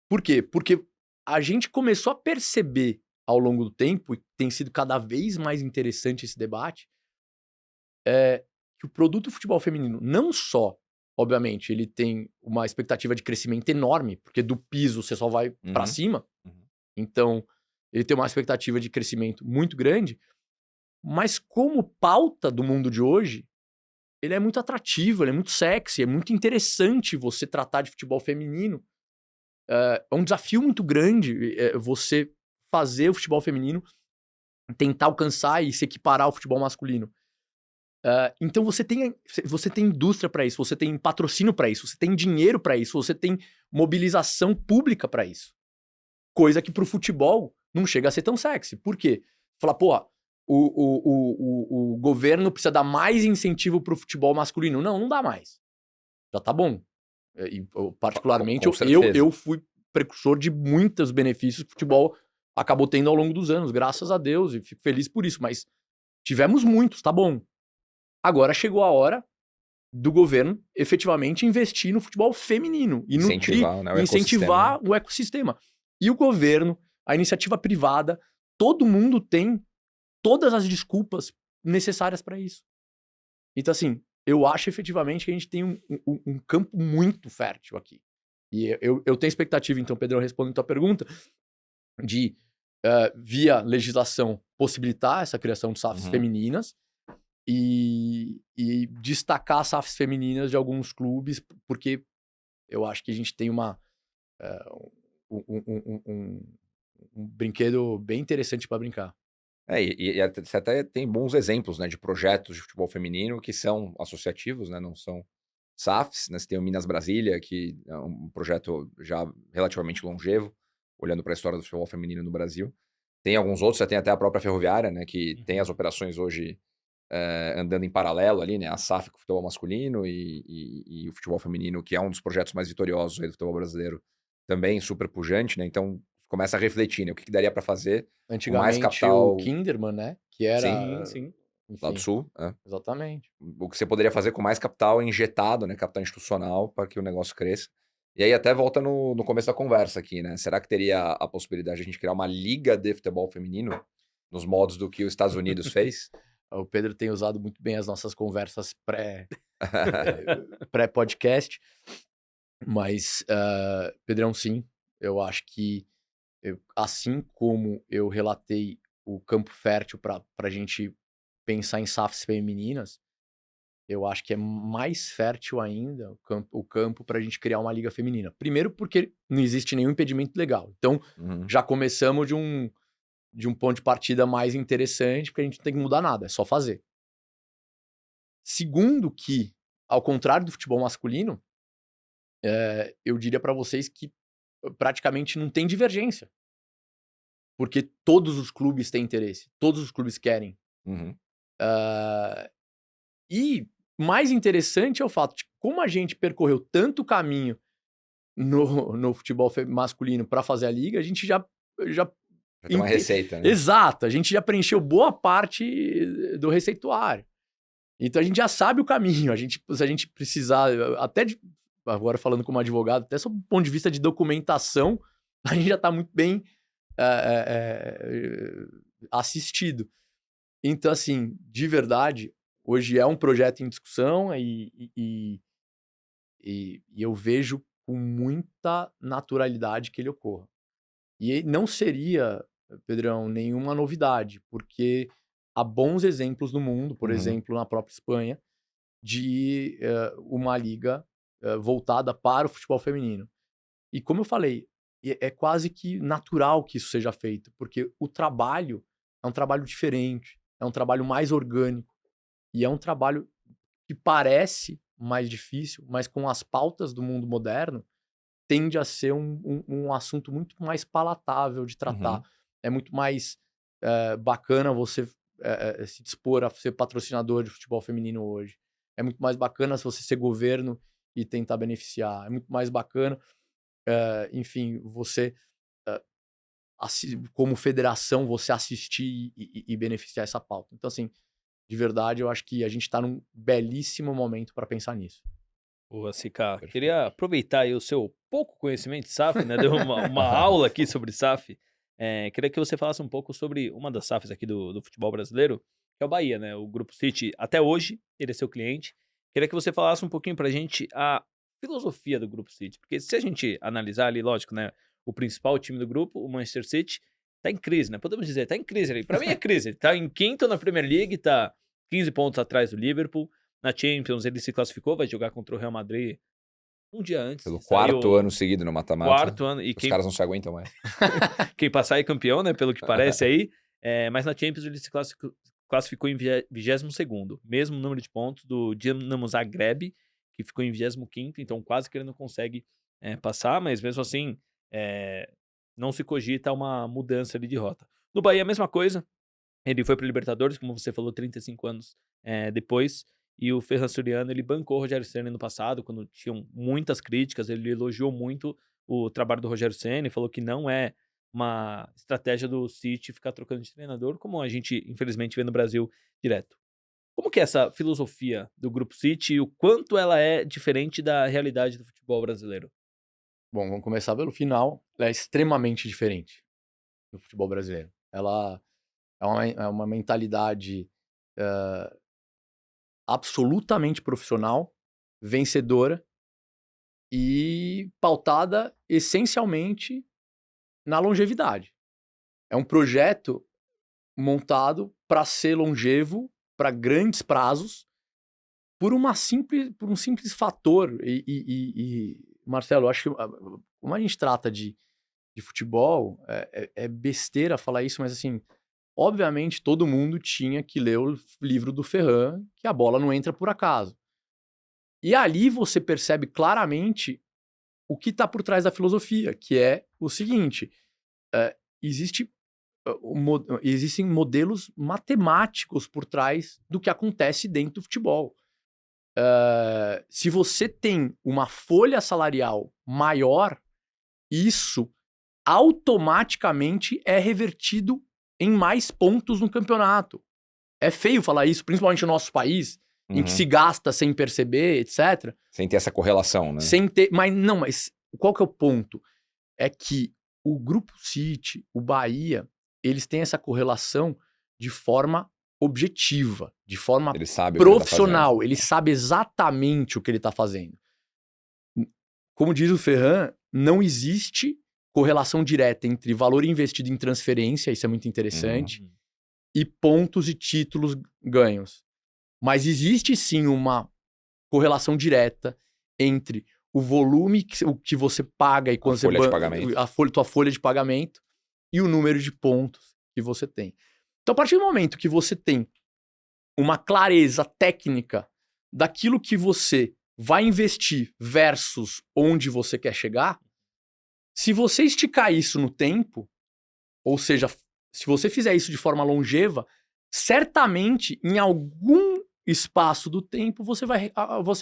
Por quê? Porque a gente começou a perceber ao longo do tempo, e tem sido cada vez mais interessante esse debate, que o produto futebol feminino não só, obviamente, ele tem uma expectativa de crescimento enorme, porque do piso você só vai pra cima. Então, ele tem uma expectativa de crescimento muito grande, mas como pauta do mundo de hoje, ele é muito atrativo, ele é muito sexy, é muito interessante você tratar de futebol feminino. É um desafio muito grande você fazer o futebol feminino, tentar alcançar e se equiparar ao futebol masculino. Então você tem indústria para isso, você tem patrocínio para isso, você tem dinheiro para isso, você tem mobilização pública para isso. Coisa que pro futebol não chega a ser tão sexy. Por quê? Falar, pô, o governo precisa dar mais incentivo pro futebol masculino. Não dá mais. Já tá bom. E, particularmente, eu fui precursor de muitos benefícios que o futebol acabou tendo ao longo dos anos, graças a Deus, e fico feliz por isso. Mas tivemos muitos, tá bom. Agora chegou a hora do governo efetivamente investir no futebol feminino e incentivar o ecossistema. E o governo, a iniciativa privada, todo mundo tem todas as desculpas necessárias para isso. Então, assim, eu acho efetivamente que a gente tem um campo muito fértil aqui. E eu tenho expectativa, então, Pedro, respondendo a tua pergunta, de, via legislação, possibilitar essa criação de SAFs femininas e destacar as SAFs femininas de alguns clubes, porque eu acho que a gente tem um brinquedo bem interessante para brincar. Você até tem bons exemplos, né, de projetos de futebol feminino que são associativos, né, não são SAFs, né? Você tem o Minas Brasília, que é um projeto já relativamente longevo, olhando para a história do futebol feminino no Brasil. Tem alguns outros, você tem até a própria Ferroviária, né, que tem as operações hoje andando em paralelo ali, né, a SAF com o futebol masculino e o futebol feminino, que é um dos projetos mais vitoriosos aí do futebol brasileiro, também super pujante, né, então começa a refletir, né, o que daria para fazer antigamente com mais capital... o Kinderman, né, que era... Sim. Enfim, lá do Sul. Exatamente. O que você poderia fazer com mais capital injetado, né, capital institucional, para que o negócio cresça. E aí até volta no começo da conversa aqui, né, será que teria a possibilidade de a gente criar uma liga de futebol feminino nos modos do que os Estados Unidos fez? O Pedro tem usado muito bem as nossas conversas pré-podcast, mas, Pedrão, sim, eu acho que, assim como eu relatei o campo fértil para a gente pensar em SAFs femininas, eu acho que é mais fértil ainda o campo para a gente criar uma liga feminina. Primeiro porque não existe nenhum impedimento legal. Então, já começamos de um ponto de partida mais interessante, porque a gente não tem que mudar nada, é só fazer. Segundo que, ao contrário do futebol masculino, eu diria para vocês que praticamente não tem divergência. Porque todos os clubes têm interesse, todos os clubes querem. E mais interessante é o fato de como a gente percorreu tanto caminho no futebol masculino para fazer a liga, a gente já Já tem uma receita, né? Exato, a gente já preencheu boa parte do receituário. Então a gente já sabe o caminho. Se a gente precisar, agora falando como advogado, até sob o ponto de vista de documentação, a gente já está muito bem assistido. Então, assim, de verdade, hoje é um projeto em discussão e eu vejo com muita naturalidade que ele ocorra. E não seria, Pedrão, nenhuma novidade, porque há bons exemplos no mundo, por exemplo, na própria Espanha, de uma liga voltada para o futebol feminino. E como eu falei, é quase que natural que isso seja feito, porque o trabalho é um trabalho diferente, é um trabalho mais orgânico, e é um trabalho que parece mais difícil, mas com as pautas do mundo moderno, tende a ser um assunto muito mais palatável de tratar. É muito mais bacana você se dispor a ser patrocinador de futebol feminino hoje. É muito mais bacana se você ser governo e tentar beneficiar. É muito mais bacana, enfim, você, como federação, você assistir e beneficiar essa pauta. Então, assim, de verdade, eu acho que a gente está num belíssimo momento para pensar nisso. Boa, Sica. Queria aproveitar aí o seu pouco conhecimento de SAF, né? Deu uma aula aqui sobre SAF. Queria que você falasse um pouco sobre uma das SAFs aqui do futebol brasileiro, que é o Bahia, né? O Grupo City, até hoje, ele é seu cliente. Queria que você falasse um pouquinho pra gente a filosofia do Grupo City. Porque se a gente analisar ali, lógico, né? O principal time do grupo, o Manchester City, tá em crise, né? Podemos dizer, tá em crise ali. Pra mim é crise. Ele tá em quinto na Premier League, tá 15 pontos atrás do Liverpool. Na Champions ele se classificou, vai jogar contra o Real Madrid um dia antes. Pelo quarto ano seguido no mata-mata. Quarto ano. E os caras não se aguentam mais. quem passar é campeão, né? Pelo que parece aí. Mas na Champions ele se classificou em 22º. Mesmo número de pontos do Dinamo Zagreb, que ficou em 25º. Então quase que ele não consegue passar. Mas mesmo assim, não se cogita uma mudança ali de rota. No Bahia a mesma coisa. Ele foi para o Libertadores, como você falou, 35 anos depois. E o Ferran Soriano, ele bancou o Rogério Ceni no passado, quando tinham muitas críticas, ele elogiou muito o trabalho do Rogério Ceni, falou que não é uma estratégia do City ficar trocando de treinador, como a gente, infelizmente, vê no Brasil direto. Como que é essa filosofia do Grupo City e o quanto ela é diferente da realidade do futebol brasileiro? Bom, vamos começar pelo final. Ela é extremamente diferente do futebol brasileiro. Ela é uma mentalidade absolutamente profissional, vencedora e pautada essencialmente na longevidade. É um projeto montado para ser longevo, para grandes prazos, por um simples fator. Marcelo, eu acho que como a gente trata de futebol, é besteira falar isso, mas assim, obviamente todo mundo tinha que ler o livro do Ferran, que a bola não entra por acaso. E ali você percebe claramente o que está por trás da filosofia, que é o seguinte: existem modelos matemáticos por trás do que acontece dentro do futebol. Se você tem uma folha salarial maior, isso automaticamente é revertido em mais pontos no campeonato. É feio falar isso, principalmente no nosso país, em que se gasta sem perceber, etc. Sem ter essa correlação, né? Sem ter, mas qual que é o ponto? É que o Grupo City, o Bahia, eles têm essa correlação de forma objetiva, de forma profissional. Ele sabe exatamente o que ele está fazendo. Como diz o Ferran, não existe correlação direta entre valor investido em transferência, isso é muito interessante, e pontos e títulos ganhos. Mas existe sim uma correlação direta entre o volume que você paga e quando você tua folha de pagamento e o número de pontos que você tem. Então, a partir do momento que você tem uma clareza técnica daquilo que você vai investir versus onde você quer chegar, se você esticar isso no tempo, ou seja, se você fizer isso de forma longeva, certamente em algum espaço do tempo você vai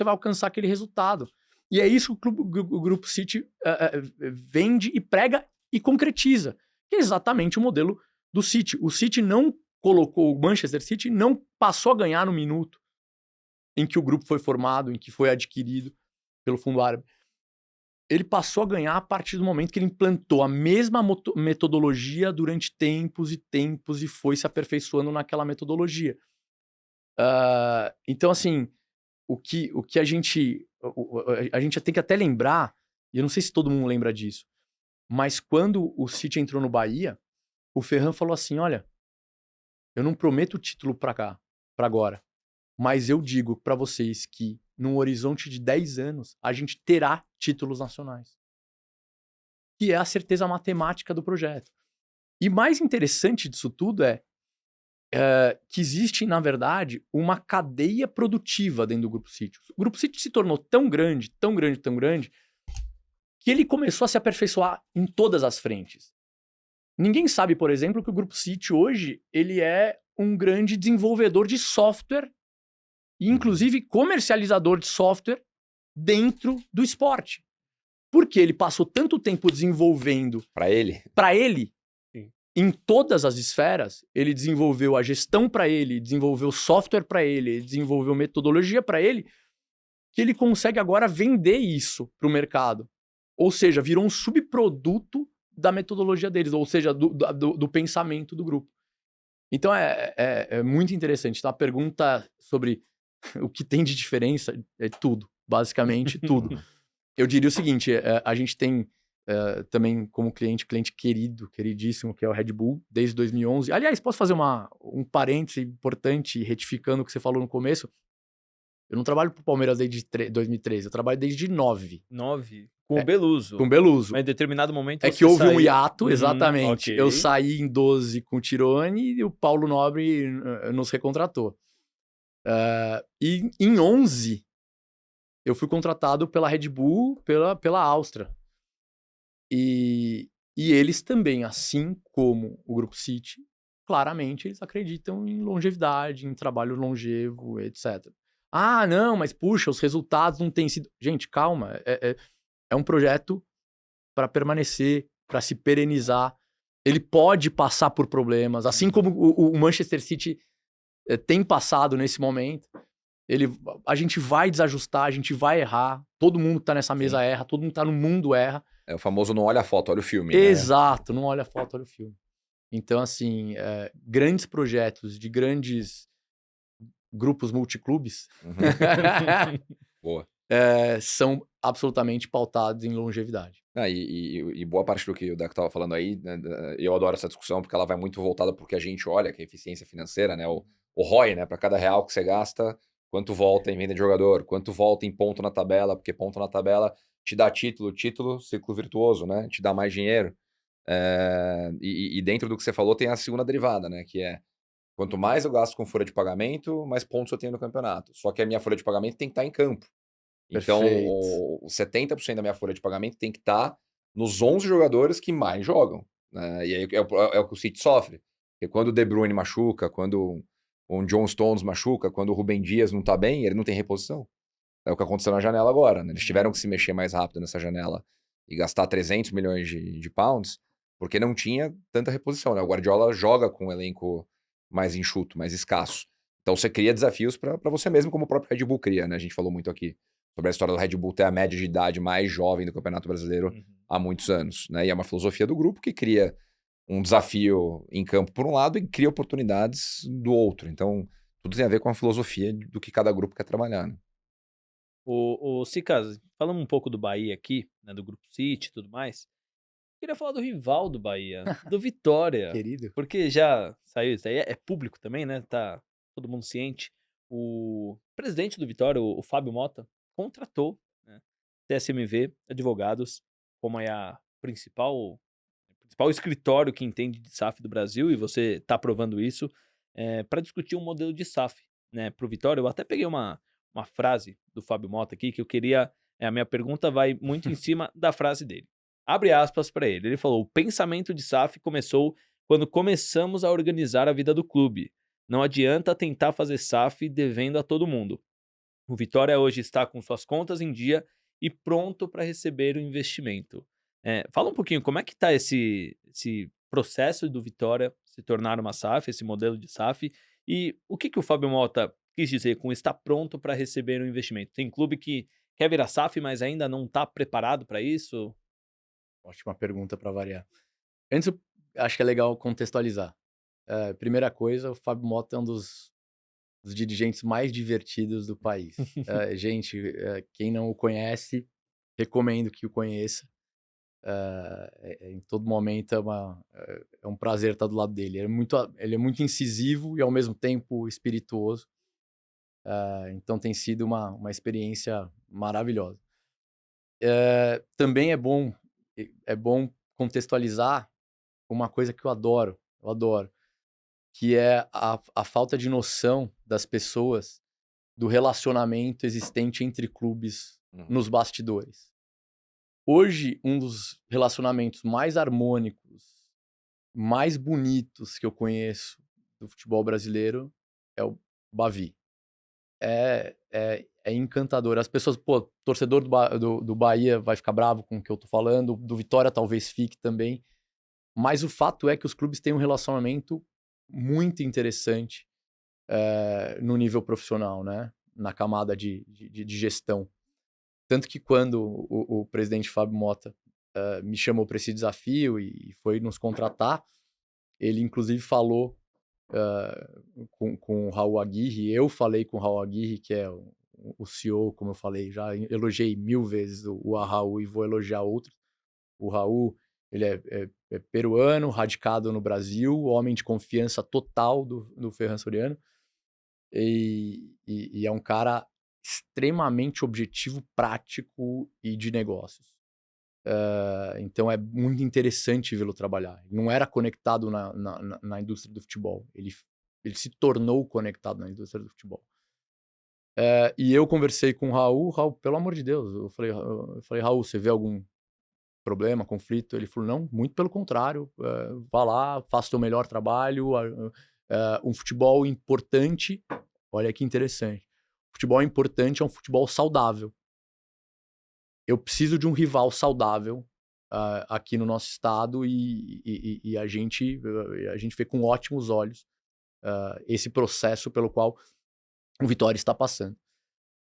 alcançar aquele resultado. E é isso que o Grupo City vende e prega e concretiza, que é exatamente o modelo do City. O City não colocou, o Manchester City não passou a ganhar no minuto em que o grupo foi formado, em que foi adquirido pelo fundo árabe. Ele passou a ganhar a partir do momento que ele implantou a mesma metodologia durante tempos e tempos e foi se aperfeiçoando naquela metodologia. Então, assim, o que a gente tem que até lembrar, e eu não sei se todo mundo lembra disso, mas quando o City entrou no Bahia, o Ferran falou assim, olha, eu não prometo o título para cá, para agora, mas eu digo para vocês que num horizonte de 10 anos, a gente terá títulos nacionais. Que é a certeza matemática do projeto. E mais interessante disso tudo é que existe, na verdade, uma cadeia produtiva dentro do Grupo City. O Grupo City se tornou tão grande, tão grande, tão grande, que ele começou a se aperfeiçoar em todas as frentes. Ninguém sabe, por exemplo, que o Grupo City hoje ele é um grande desenvolvedor de software e, inclusive, comercializador de software dentro do esporte. Porque ele passou tanto tempo desenvolvendo... Para ele? Para ele, Sim. Em todas as esferas, ele desenvolveu a gestão para ele, desenvolveu software para ele, desenvolveu metodologia para ele, que ele consegue agora vender isso para o mercado. Ou seja, virou um subproduto da metodologia deles, ou seja, do pensamento do grupo. Então é muito interessante. Então, a pergunta sobre o que tem de diferença é tudo, basicamente tudo. Eu diria o seguinte, a gente tem também como cliente querido, queridíssimo, que é o Red Bull, desde 2011. Aliás, posso fazer um parêntese importante, retificando o que você falou no começo? Eu não trabalho pro Palmeiras desde 2013, eu trabalho desde 2009. 9? Com o Beluso. Com o Beluso. Mas em determinado momento É você que houve saiu. um hiato, exatamente. Ok. Eu saí em 12 com o Tirone e o Paulo Nobre nos recontratou. E em 11, eu fui contratado pela Red Bull, pela Áustria. E eles também, assim como o Grupo City, claramente eles acreditam em longevidade, em trabalho longevo, etc. Ah, não, mas puxa, os resultados não têm sido... Gente, calma, é um projeto para permanecer, para se perenizar. Ele pode passar por problemas, assim como o Manchester City tem passado nesse momento. A gente vai desajustar, a gente vai errar. Todo mundo que tá nessa mesa erra, todo mundo que tá no mundo erra. É o famoso não olha a foto, olha o filme. Né? Exato, não olha a foto, olha o filme. Então, assim, grandes projetos de grandes grupos multiclubes Boa. são absolutamente pautados em longevidade. E boa parte do que o Deco estava falando aí, né, eu adoro essa discussão porque ela vai muito voltada porque a gente olha, que é a eficiência financeira, né, o ROI, né, para cada real que você gasta, quanto volta em venda de jogador, quanto volta em ponto na tabela, porque ponto na tabela te dá título, ciclo virtuoso, né, te dá mais dinheiro. E dentro do que você falou tem a segunda derivada, né, que é quanto mais eu gasto com folha de pagamento, mais pontos eu tenho no campeonato. Só que a minha folha de pagamento tem que estar em campo. Então, Perfeito. 70% da minha folha de pagamento tem que estar nos 11 jogadores que mais jogam. Né? E aí é o que o City sofre. Porque quando o De Bruyne machuca, quando o John Stones machuca, quando o Rubem Dias não tá bem, ele não tem reposição. É o que aconteceu na janela agora. Né? Eles tiveram que se mexer mais rápido nessa janela e gastar 300 milhões de pounds, porque não tinha tanta reposição. Né? O Guardiola joga com um elenco mais enxuto, mais escasso. Então você cria desafios para você mesmo, como o próprio Red Bull cria. Né? A gente falou muito aqui sobre a história do Red Bull ter a média de idade mais jovem do Campeonato Brasileiro há muitos anos. Né? E é uma filosofia do grupo que cria um desafio em campo por um lado e cria oportunidades do outro. Então, tudo tem a ver com a filosofia do que cada grupo quer trabalhar. Né? O Cicas, falando um pouco do Bahia aqui, né, do Grupo City e tudo mais, queria falar do rival do Bahia, do Vitória. Querido. Porque já saiu, isso aí é público também, né? Tá todo mundo ciente. O presidente do Vitória, o Fábio Mota, contratou, né, TSMV Advogados, como é a principal escritório que entende de SAF do Brasil, e você está provando isso, para discutir um modelo de SAF, né, para o Vitória. Eu até peguei uma frase do Fábio Mota aqui, que eu queria... a minha pergunta vai muito em cima da frase dele. Abre aspas para ele. Ele falou: o pensamento de SAF começou quando começamos a organizar a vida do clube. Não adianta tentar fazer SAF devendo a todo mundo. O Vitória hoje está com suas contas em dia e pronto para receber o investimento. Fala um pouquinho, como é que está esse processo do Vitória se tornar uma SAF, esse modelo de SAF, e o que o Fábio Mota quis dizer com estar pronto para receber um investimento? Tem clube que quer virar SAF, mas ainda não está preparado para isso? Ótima pergunta para variar. Antes, eu acho que é legal contextualizar. Primeira coisa, o Fábio Mota é um dos dirigentes mais divertidos do país. Gente, quem não o conhece, recomendo que o conheça. Em todo momento é um prazer estar do lado dele. Ele é muito incisivo e ao mesmo tempo espirituoso. Então tem sido uma experiência maravilhosa. Também é bom contextualizar uma coisa que eu adoro, que é a falta de noção das pessoas do relacionamento existente entre clubes nos bastidores. Hoje, um dos relacionamentos mais harmônicos, mais bonitos que eu conheço do futebol brasileiro é o Bavi. É encantador. As pessoas, torcedor do Bahia vai ficar bravo com o que eu tô falando, do Vitória talvez fique também, mas o fato é que os clubes têm um relacionamento muito interessante no nível profissional, né? Na camada de gestão. Tanto que quando o presidente Fábio Mota me chamou para esse desafio e foi nos contratar, ele inclusive falou com o Raul Aguirre, eu falei com o Raul Aguirre, que é o CEO, como eu falei, já elogiei 1000 vezes o Raul e vou elogiar outros. O Raul, ele é peruano, radicado no Brasil, homem de confiança total do Ferran Soriano, e é um cara extremamente objetivo, prático e de negócios. Então é muito interessante vê-lo trabalhar. Ele não era conectado na indústria do futebol. Ele se tornou conectado na indústria do futebol. E eu conversei com o Raul, pelo amor de Deus, eu falei, Raul, você vê algum problema, conflito? Ele falou, não, muito pelo contrário, vá lá, faça o seu melhor trabalho, um futebol importante, olha que interessante, futebol importante é um futebol saudável. Eu preciso de um rival saudável aqui no nosso estado e a gente vê com ótimos olhos esse processo pelo qual o Vitória está passando.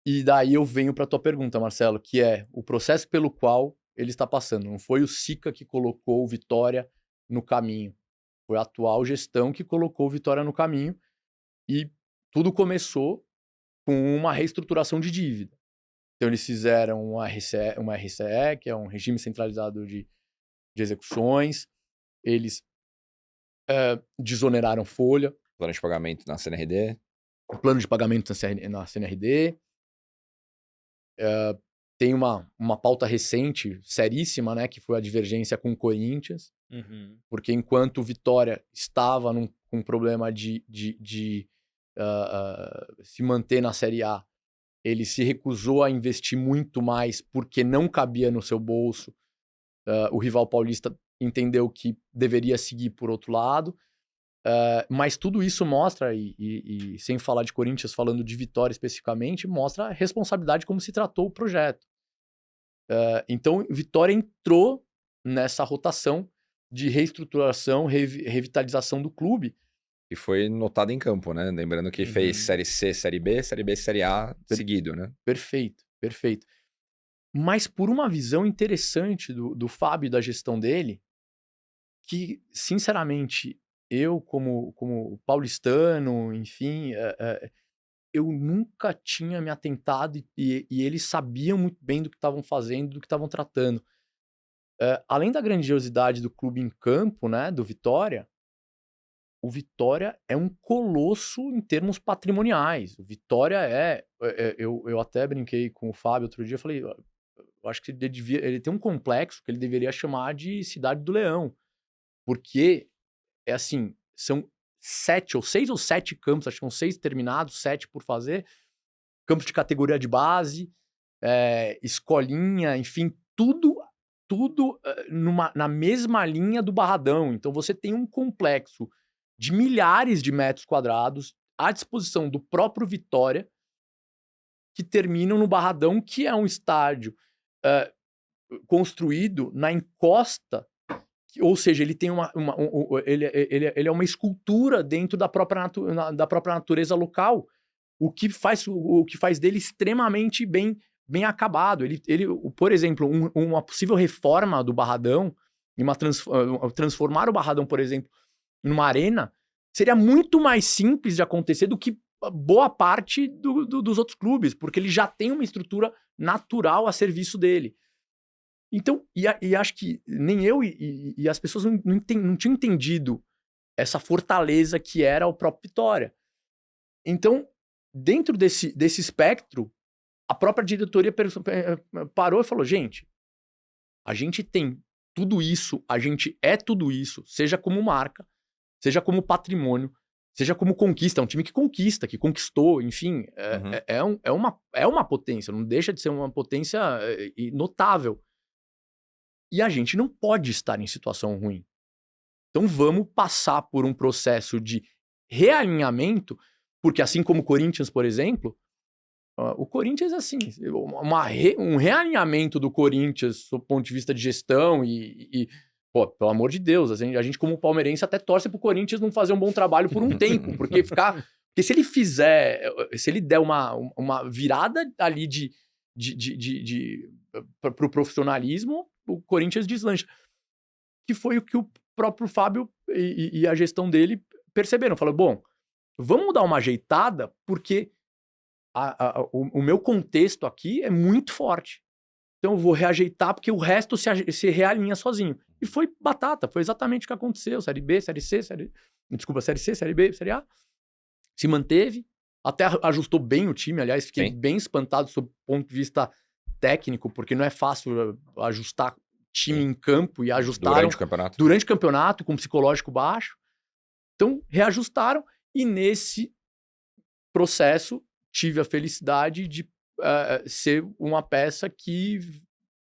E daí eu venho para a tua pergunta, Marcelo, que é o processo pelo qual ele está passando. Não foi o Sica que colocou o Vitória no caminho. Foi a atual gestão que colocou o Vitória no caminho e tudo começou com uma reestruturação de dívida. Então eles fizeram uma RCE, que é um regime centralizado de execuções. Eles desoneraram folha. Plano de pagamento na CNRD. O plano de pagamento na CNRD. Tem uma pauta recente, seríssima, né, que foi a divergência com o Corinthians. Porque enquanto o Vitória estava com um problema de se manter na Série A, ele se recusou a investir muito mais porque não cabia no seu bolso. O rival paulista entendeu que deveria seguir por outro lado. Mas tudo isso mostra, e sem falar de Corinthians, falando de Vitória especificamente, mostra a responsabilidade como se tratou o projeto. Então, Vitória entrou nessa rotação de reestruturação, revitalização do clube. E foi notado em campo, né? Lembrando que fez Série C, Série B, Série A seguido, né? Perfeito. Mas por uma visão interessante do Fábio e da gestão dele, que, sinceramente, eu como paulistano, enfim, eu nunca tinha me atentado e eles sabiam muito bem do que estavam fazendo, do que estavam tratando. Além da grandiosidade do clube em campo, né, do Vitória, o Vitória é um colosso em termos patrimoniais. O Vitória eu até brinquei com o Fábio outro dia, falei, eu acho que ele tem um complexo que ele deveria chamar de Cidade do Leão, porque é assim, são 6 ou 7 campos, acho que são 6 terminados, 7 por fazer, campos de categoria de base, escolinha, enfim, tudo na mesma linha do Barradão. Então você tem um complexo de milhares de metros quadrados à disposição do próprio Vitória, que terminam no Barradão, que é um estádio construído na encosta Ou seja, ele tem ele é uma escultura dentro da própria natureza local, o que faz dele extremamente bem acabado. Por exemplo, uma possível reforma do Barradão, transformar o Barradão, por exemplo, numa arena, seria muito mais simples de acontecer do que boa parte dos outros clubes, porque ele já tem uma estrutura natural a serviço dele. Então, e acho que nem eu e as pessoas não tinham entendido essa fortaleza que era o próprio Vitória. Então, dentro desse espectro, a própria diretoria parou e falou, gente, a gente tem tudo isso, a gente é tudo isso, seja como marca, seja como patrimônio, seja como conquista, é um time que conquista, que conquistou, enfim, é uma potência, não deixa de ser uma potência notável. E a gente não pode estar em situação ruim. Então vamos passar por um processo de realinhamento, porque assim como o Corinthians, por exemplo, o Corinthians, assim, um realinhamento do Corinthians do ponto de vista de gestão pô, pelo amor de Deus, a gente como palmeirense até torce pro Corinthians não fazer um bom trabalho por um tempo, porque se ele der uma virada ali pro profissionalismo, o Corinthians deslancha. Que foi o que o próprio Fábio e a gestão dele perceberam. Falaram, bom, vamos dar uma ajeitada, porque o meu contexto aqui é muito forte. Então eu vou reajeitar, porque o resto se realinha sozinho. E foi batata, foi exatamente o que aconteceu. Série B, Série C, Série C, Série B, Série A. Se manteve, até ajustou bem o time, aliás, fiquei bem espantado sob o ponto de vista técnico, porque não é fácil ajustar time em campo, e ajustaram durante o campeonato com psicológico baixo. Então, reajustaram, e nesse processo tive a felicidade de ser uma peça que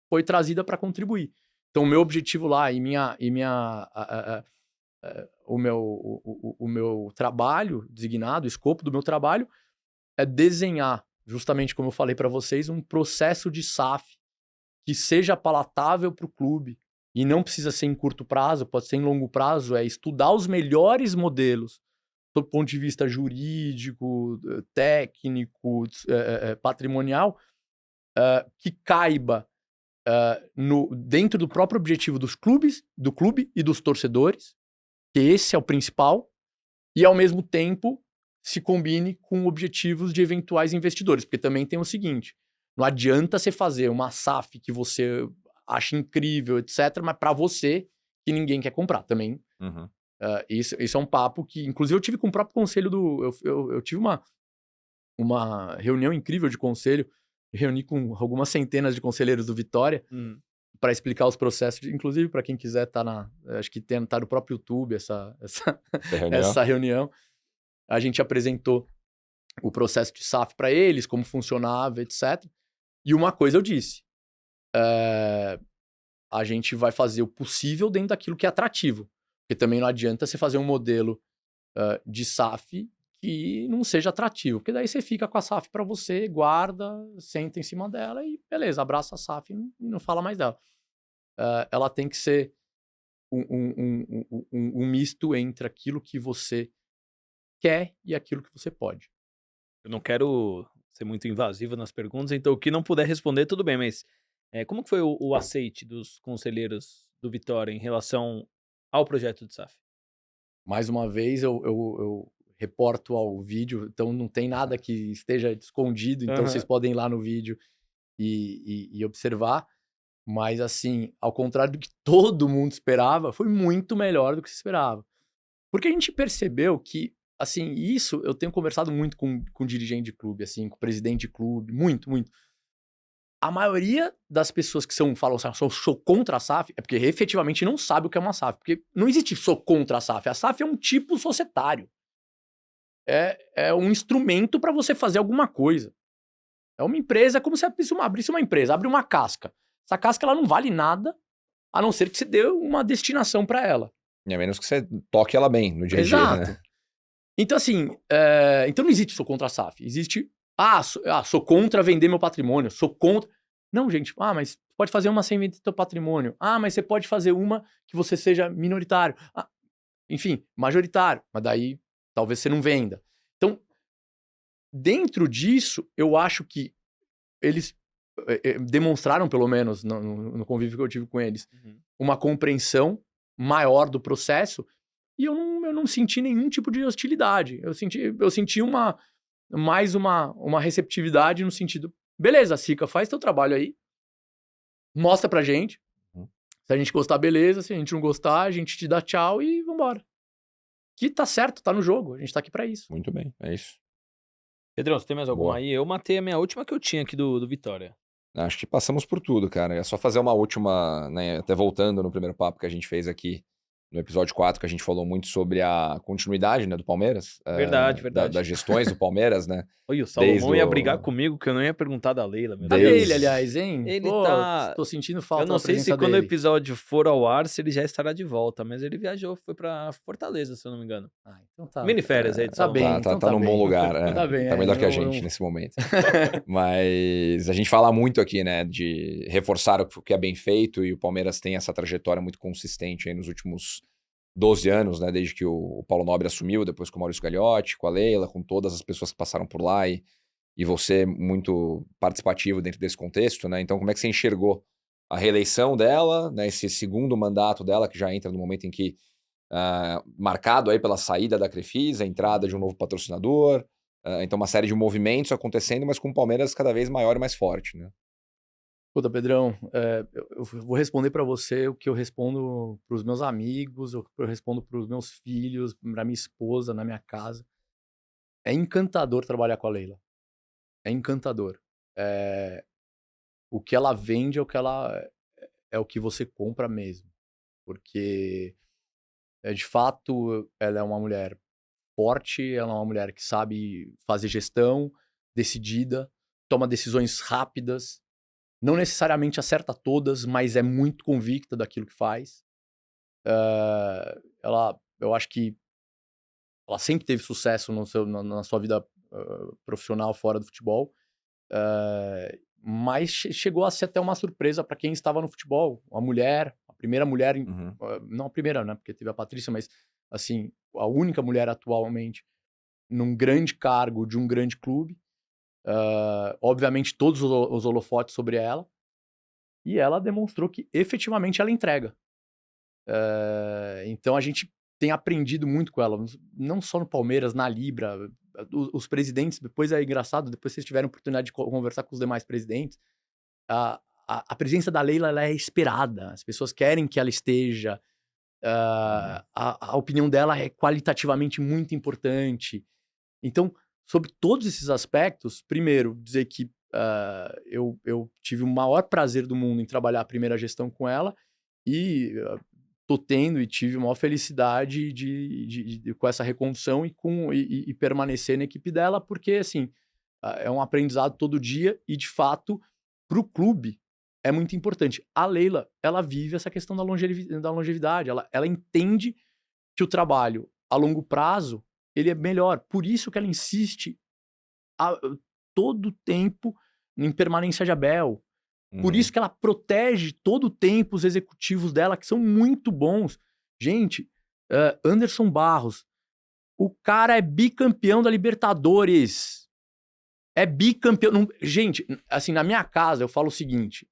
foi trazida para contribuir. Então, o meu objetivo lá o meu trabalho designado, o escopo do meu trabalho é desenhar, justamente como eu falei para vocês, um processo de SAF que seja palatável para o clube, e não precisa ser em curto prazo, pode ser em longo prazo, é estudar os melhores modelos do ponto de vista jurídico, técnico, patrimonial, que caiba dentro do próprio objetivo dos clubes, do clube e dos torcedores, que esse é o principal, e ao mesmo tempo se combine com objetivos de eventuais investidores, porque também tem o seguinte, não adianta você fazer uma SAF que você acha incrível, etc., mas para você que ninguém quer comprar também. Isso é um papo que, inclusive, eu tive com o próprio conselho eu tive uma reunião incrível de conselho, reuni com algumas centenas de conselheiros do Vitória para explicar os processos, inclusive para quem quiser acho que tá no próprio YouTube essa reunião. A gente apresentou o processo de SAF para eles, como funcionava, etc. E uma coisa eu disse, a gente vai fazer o possível dentro daquilo que é atrativo. Porque também não adianta você fazer um modelo de SAF que não seja atrativo. Porque daí você fica com a SAF para você, guarda, senta em cima dela e beleza, abraça a SAF e não fala mais dela. Ela tem que ser um misto entre aquilo que você quer e aquilo que você pode. Eu não quero ser muito invasivo nas perguntas, então o que não puder responder, tudo bem, mas como que foi o aceite dos conselheiros do Vitória em relação ao projeto de SAF? Mais uma vez, eu reporto ao vídeo, então não tem nada que esteja escondido, então vocês podem ir lá no vídeo e observar. Mas, assim, ao contrário do que todo mundo esperava, foi muito melhor do que se esperava. Porque a gente percebeu que, assim, isso eu tenho conversado muito com dirigente de clube, assim, com presidente de clube, muito, muito. A maioria das pessoas que falam assim, sou contra a SAF, é porque efetivamente não sabe o que é uma SAF. Porque não existe sou contra a SAF. A SAF é um tipo societário. É um instrumento para você fazer alguma coisa. É uma empresa, como se abrisse uma empresa, abre uma casca. Essa casca ela não vale nada, a não ser que você dê uma destinação para ela. E a menos que você toque ela bem no dia a dia. Exato. Né? Então, assim, então não existe sou contra a SAF. Existe, sou contra vender meu patrimônio, sou contra... Não, gente, mas pode fazer uma sem vender teu patrimônio. Mas você pode fazer uma que você seja minoritário. Enfim, majoritário. Mas daí talvez você não venda. Então, dentro disso, eu acho que eles demonstraram, pelo menos no convívio que eu tive com eles, uma compreensão maior do processo e eu não senti nenhum tipo de hostilidade. Eu senti mais uma receptividade no sentido, beleza, Sica, faz teu trabalho aí, mostra pra gente. Se a gente gostar, beleza. Se a gente não gostar, a gente te dá tchau e vambora. Que tá certo, tá no jogo. A gente tá aqui pra isso. Muito bem, é isso. Pedrão, você tem mais alguma Boa. aí? Eu matei a minha última que eu tinha aqui do Vitória. Acho que passamos por tudo, cara. É só fazer uma última, né, até voltando no primeiro papo que a gente fez aqui, no episódio 4, que a gente falou muito sobre a continuidade, né, do Palmeiras. Verdade. Das gestões do Palmeiras, né? Oi, o Salomão Desde ia o- brigar comigo que eu não ia perguntar da Leila. Meu Cadê Deus. ele, aliás, hein? Ele Pô, tá- tô sentindo falta Eu não da sei se presença quando o dele. episódio for ao ar, se ele já estará de volta, mas ele viajou, foi pra Fortaleza, se eu não me engano. Então tá. Miniférias aí de Tá Salomão. bem, Tá, então tá num bem. bom lugar. Tá bem, tá melhor que a eu- gente nesse momento. Mas a gente fala muito aqui, né, de reforçar o que é bem feito, e o Palmeiras tem essa trajetória muito consistente aí nos últimos 12 anos, né, desde que o Paulo Nobre assumiu, depois com o Maurício Gagliotti, com a Leila, com todas as pessoas que passaram por lá, e você muito participativo dentro desse contexto, né? Então, como é que você enxergou a reeleição dela, né, esse segundo mandato dela, que já entra no momento em que, marcado aí pela saída da Crefisa, a entrada de um novo patrocinador, então uma série de movimentos acontecendo, mas com o Palmeiras cada vez maior e mais forte, né? Puta, Pedrão, eu vou responder pra você o que eu respondo pros meus amigos, o que eu respondo pros meus filhos, pra minha esposa, na minha casa. É encantador trabalhar com a Leila. É encantador. O que ela vende é o que você compra mesmo. Porque, de fato, ela é uma mulher forte, ela é uma mulher que sabe fazer gestão, decidida, toma decisões rápidas, não necessariamente acerta todas, mas é muito convicta daquilo que faz. Eu acho que ela sempre teve sucesso na sua vida profissional fora do futebol, mas chegou a ser até uma surpresa para quem estava no futebol. A primeira mulher, não a primeira, né, porque teve a Patrícia, mas assim, a única mulher atualmente num grande cargo de um grande clube. Obviamente todos os holofotes sobre ela, e ela demonstrou que efetivamente ela entrega. Então a gente tem aprendido muito com ela, não só no Palmeiras, na Libra, os presidentes, depois é engraçado, depois vocês tiveram a oportunidade de conversar com os demais presidentes, a presença da Leila, ela é esperada, as pessoas querem que ela esteja, a opinião dela é qualitativamente muito importante. Então, sobre todos esses aspectos, primeiro, dizer que eu tive o maior prazer do mundo em trabalhar a primeira gestão com ela e tô tendo e tive a maior felicidade com essa recondução e permanecer na equipe dela, porque, assim, é um aprendizado todo dia e, de fato, pro clube é muito importante. A Leila, ela vive essa questão da longevidade, ela entende que o trabalho a longo prazo ele é melhor. Por isso que ela insiste todo o tempo em permanência de Abel. Por isso que ela protege todo o tempo os executivos dela, que são muito bons. Gente, Anderson Barros, o cara é bicampeão da Libertadores. É bicampeão. Gente, assim, na minha casa eu falo o seguinte: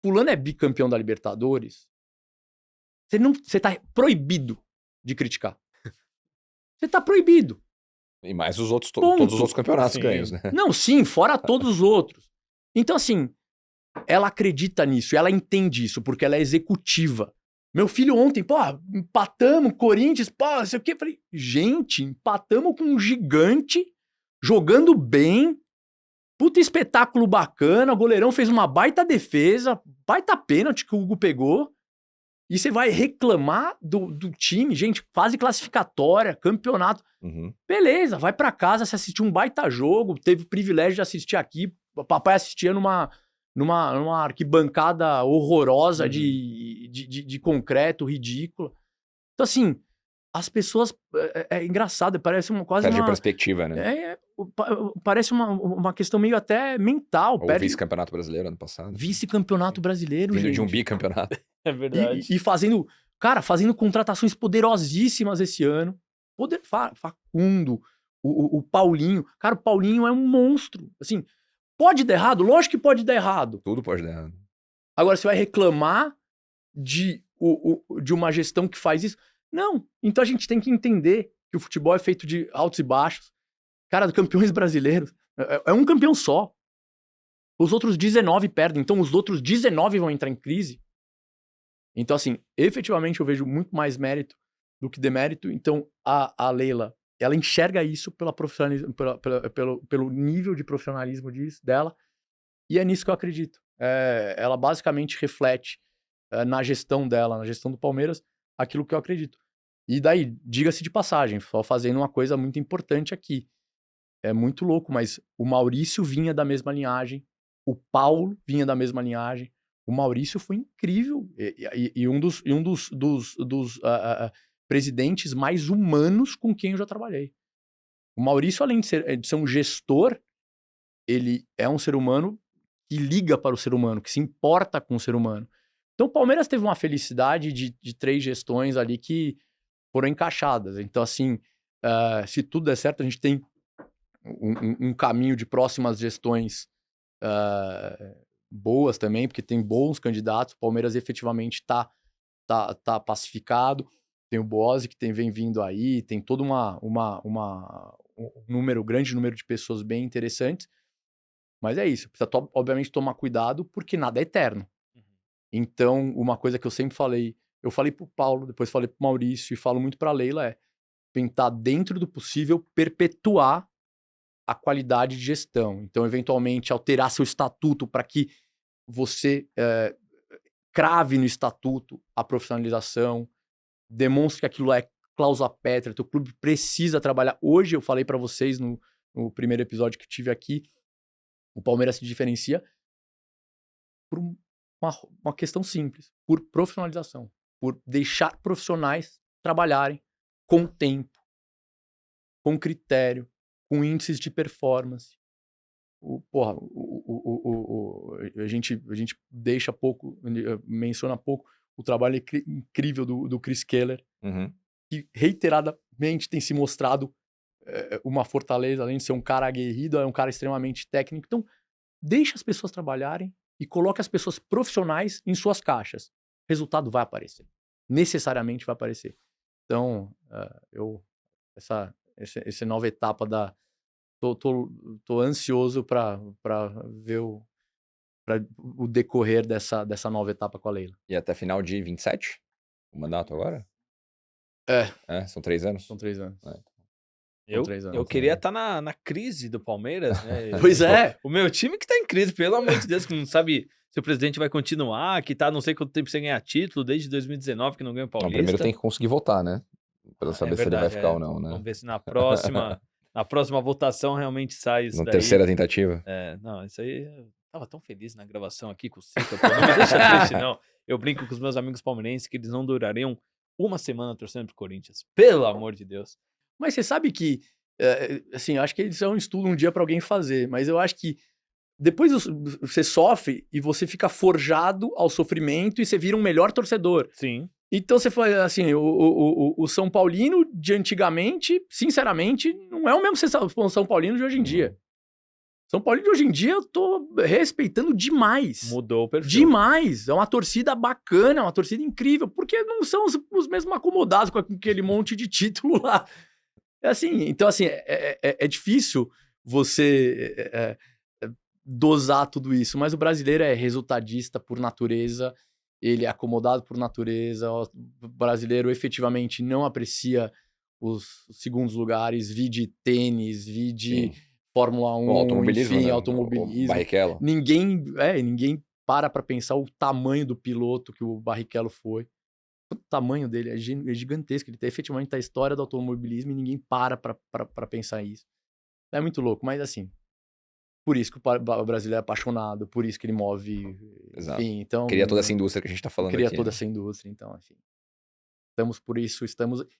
fulano é bicampeão da Libertadores, você tá proibido de criticar. Você tá proibido. E mais os outros, todos os outros campeonatos ganhos, né? Não, sim, fora todos os outros. Então, assim, ela acredita nisso, ela entende isso, porque ela é executiva. Meu filho ontem, empatamos, Corinthians, não sei o quê. Falei, gente, empatamos com um gigante, jogando bem, puta espetáculo bacana, o goleirão fez uma baita defesa, baita pênalti que o Hugo pegou, e você vai reclamar do time, gente, fase classificatória, campeonato. Beleza, vai pra casa, se assistiu um baita jogo, teve o privilégio de assistir aqui, o papai assistia numa arquibancada horrorosa de concreto, ridícula. Então, assim, as pessoas... É engraçado, parece quase Perde a perspectiva, né? parece uma questão meio até mental. O vice-campeonato brasileiro ano passado. Vice-campeonato brasileiro, Vindo de um gente. bicampeonato. É verdade. E fazendo contratações poderosíssimas esse ano. Facundo, o Paulinho. Cara, o Paulinho é um monstro. Assim, pode dar errado? Lógico que pode dar errado. Tudo pode dar errado. Agora, você vai reclamar de uma gestão que faz isso? Não. Então a gente tem que entender que o futebol é feito de altos e baixos. Cara, campeões brasileiros. É um campeão só. Os outros 19 perdem. Então os outros 19 vão entrar em crise. Então, assim, efetivamente eu vejo muito mais mérito do que demérito. Então, a Leila, ela enxerga isso pelo nível de profissionalismo dela. E é nisso que eu acredito. Ela basicamente reflete na gestão dela, na gestão do Palmeiras, aquilo que eu acredito. E daí, diga-se de passagem, só fazendo uma coisa muito importante aqui. É muito louco, mas o Maurício vinha da mesma linhagem, o Paulo vinha da mesma linhagem, o Maurício foi incrível e um dos presidentes mais humanos com quem eu já trabalhei. O Maurício, além de ser um gestor, ele é um ser humano que liga para o ser humano, que se importa com o ser humano. Então o Palmeiras teve uma felicidade de 3 gestões ali que foram encaixadas. Então, assim, se tudo der certo, a gente tem um caminho de próximas gestões boas também, porque tem bons candidatos. O Palmeiras efetivamente tá pacificado. Tem o Bozzi que vem vindo aí, tem todo grande número de pessoas bem interessantes. Mas é isso, precisa obviamente tomar cuidado, porque nada é eterno. Então, uma coisa que eu sempre falei, eu falei pro Paulo, depois falei pro Maurício e falo muito pra Leila, é tentar, dentro do possível, perpetuar a qualidade de gestão. Então, eventualmente, alterar seu estatuto para que você crave no estatuto a profissionalização, demonstre que aquilo é cláusula pétrea, teu clube precisa trabalhar. Hoje, eu falei para vocês no primeiro episódio que tive aqui, o Palmeiras se diferencia por uma questão simples, por profissionalização, por deixar profissionais trabalharem com tempo, com critério, com índices de performance. A gente deixa pouco, menciona pouco o trabalho incrível do Chris Keller, que reiteradamente tem se mostrado uma fortaleza, além de ser um cara aguerrido, é um cara extremamente técnico. Então, deixa as pessoas trabalharem e coloque as pessoas profissionais em suas caixas. Resultado vai aparecer. Necessariamente vai aparecer. Então, essa nova etapa Tô ansioso para ver o decorrer dessa nova etapa com a Leila. E até final de 27? O mandato agora? São 3 anos? São 3 anos. Eu queria estar na crise do Palmeiras, né? Pois é. O meu time que tá em crise, pelo amor de Deus, que não sabe se o presidente vai continuar, que tá não sei quanto tempo sem ganhar título, desde 2019 que não ganha o Paulista. Primeiro tem que conseguir votar, né? Pra saber se ele vai ficar ou não, né? Vamos ver se na próxima votação realmente sai isso Na daí. terceira tentativa. Não, isso aí... Eu tava tão feliz na gravação aqui com o Sica, pô, não me deixa triste, não. Eu brinco com os meus amigos palmeirenses que eles não durariam uma semana torcendo pro Corinthians. Pelo amor de Deus. Mas você sabe que, assim, acho que isso é um estudo um dia pra alguém fazer, mas eu acho que depois você sofre e você fica forjado ao sofrimento e você vira um melhor torcedor. Sim. Então você foi assim, o São Paulino de antigamente, sinceramente, não é o mesmo São Paulino de hoje em dia. São Paulino de hoje em dia eu tô respeitando demais. Mudou o perfil. Demais. É uma torcida bacana, é uma torcida incrível, porque não são os mesmos acomodados com aquele monte de título lá. Então assim, é difícil você dosar tudo isso, mas o brasileiro é resultadista por natureza, ele é acomodado por natureza, o brasileiro efetivamente não aprecia os segundos lugares, vide tênis, vide Fórmula 1, automobilismo, enfim, né? automobilismo. O Barrichello. Ninguém para pensar o tamanho do piloto que o Barrichello foi. O tamanho dele é gigantesco, ele efetivamente tá a história do automobilismo e ninguém para pensar isso. É muito louco, mas assim, por isso que o brasileiro é apaixonado, por isso que ele move. Exato. Enfim, então. Cria toda essa indústria que a gente tá falando aqui. Cria toda essa indústria, então, assim. Estamos por isso,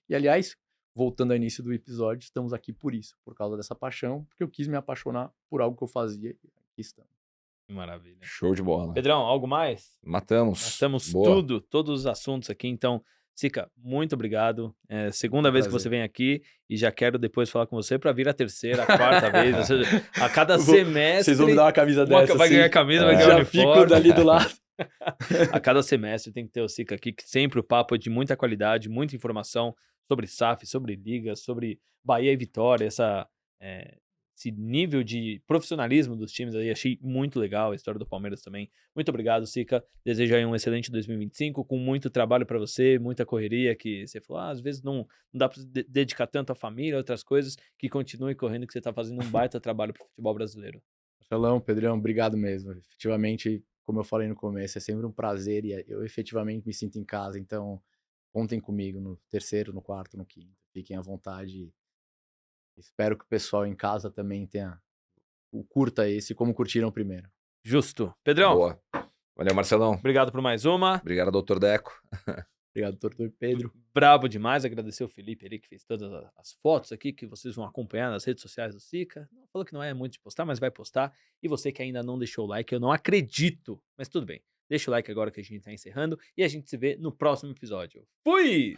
E aliás, voltando ao início do episódio, estamos aqui por isso, por causa dessa paixão, porque eu quis me apaixonar por algo que eu fazia e aqui estamos. Maravilha. Show de bola. Pedrão, algo mais? Matamos. Matamos Boa. tudo, todos os assuntos aqui. Então, Sica, muito obrigado. É a segunda vez que prazer. você vem aqui e já quero depois falar com você para vir a terceira, a quarta vez. Ou seja, a cada semestre. Vocês vão me dar uma camisa dessa, vai assim, ganhar camisa, vai ganhar já uniforme. fico dali do lado. A cada semestre tem que ter o Sica aqui, que sempre o papo é de muita qualidade, muita informação sobre SAF, sobre ligas, sobre Bahia e Vitória, esse nível de profissionalismo dos times aí. Achei muito legal a história do Palmeiras também. Muito obrigado, Sica. Desejo aí um excelente 2025, com muito trabalho para você, muita correria, que você falou, às vezes não dá para dedicar tanto à família, outras coisas, que continue correndo, que você tá fazendo um baita trabalho pro futebol brasileiro. Marcelão, Pedrão, obrigado mesmo. Efetivamente, como eu falei no começo, é sempre um prazer e eu efetivamente me sinto em casa. Então, contem comigo no terceiro, no quarto, no quinto. Fiquem à vontade. Espero que o pessoal em casa também curta esse como curtiram o primeiro. Justo. Pedrão, Boa. Valeu, Marcelão. obrigado por mais uma. Obrigado, doutor Deco. Obrigado, doutor Pedro. Brabo demais, agradecer o Felipe ali que fez todas as fotos aqui que vocês vão acompanhar nas redes sociais do Sica. Falou que não é muito de postar, mas vai postar. E você que ainda não deixou o like, eu não acredito, mas tudo bem. Deixa o like agora que a gente tá encerrando e a gente se vê no próximo episódio. Fui!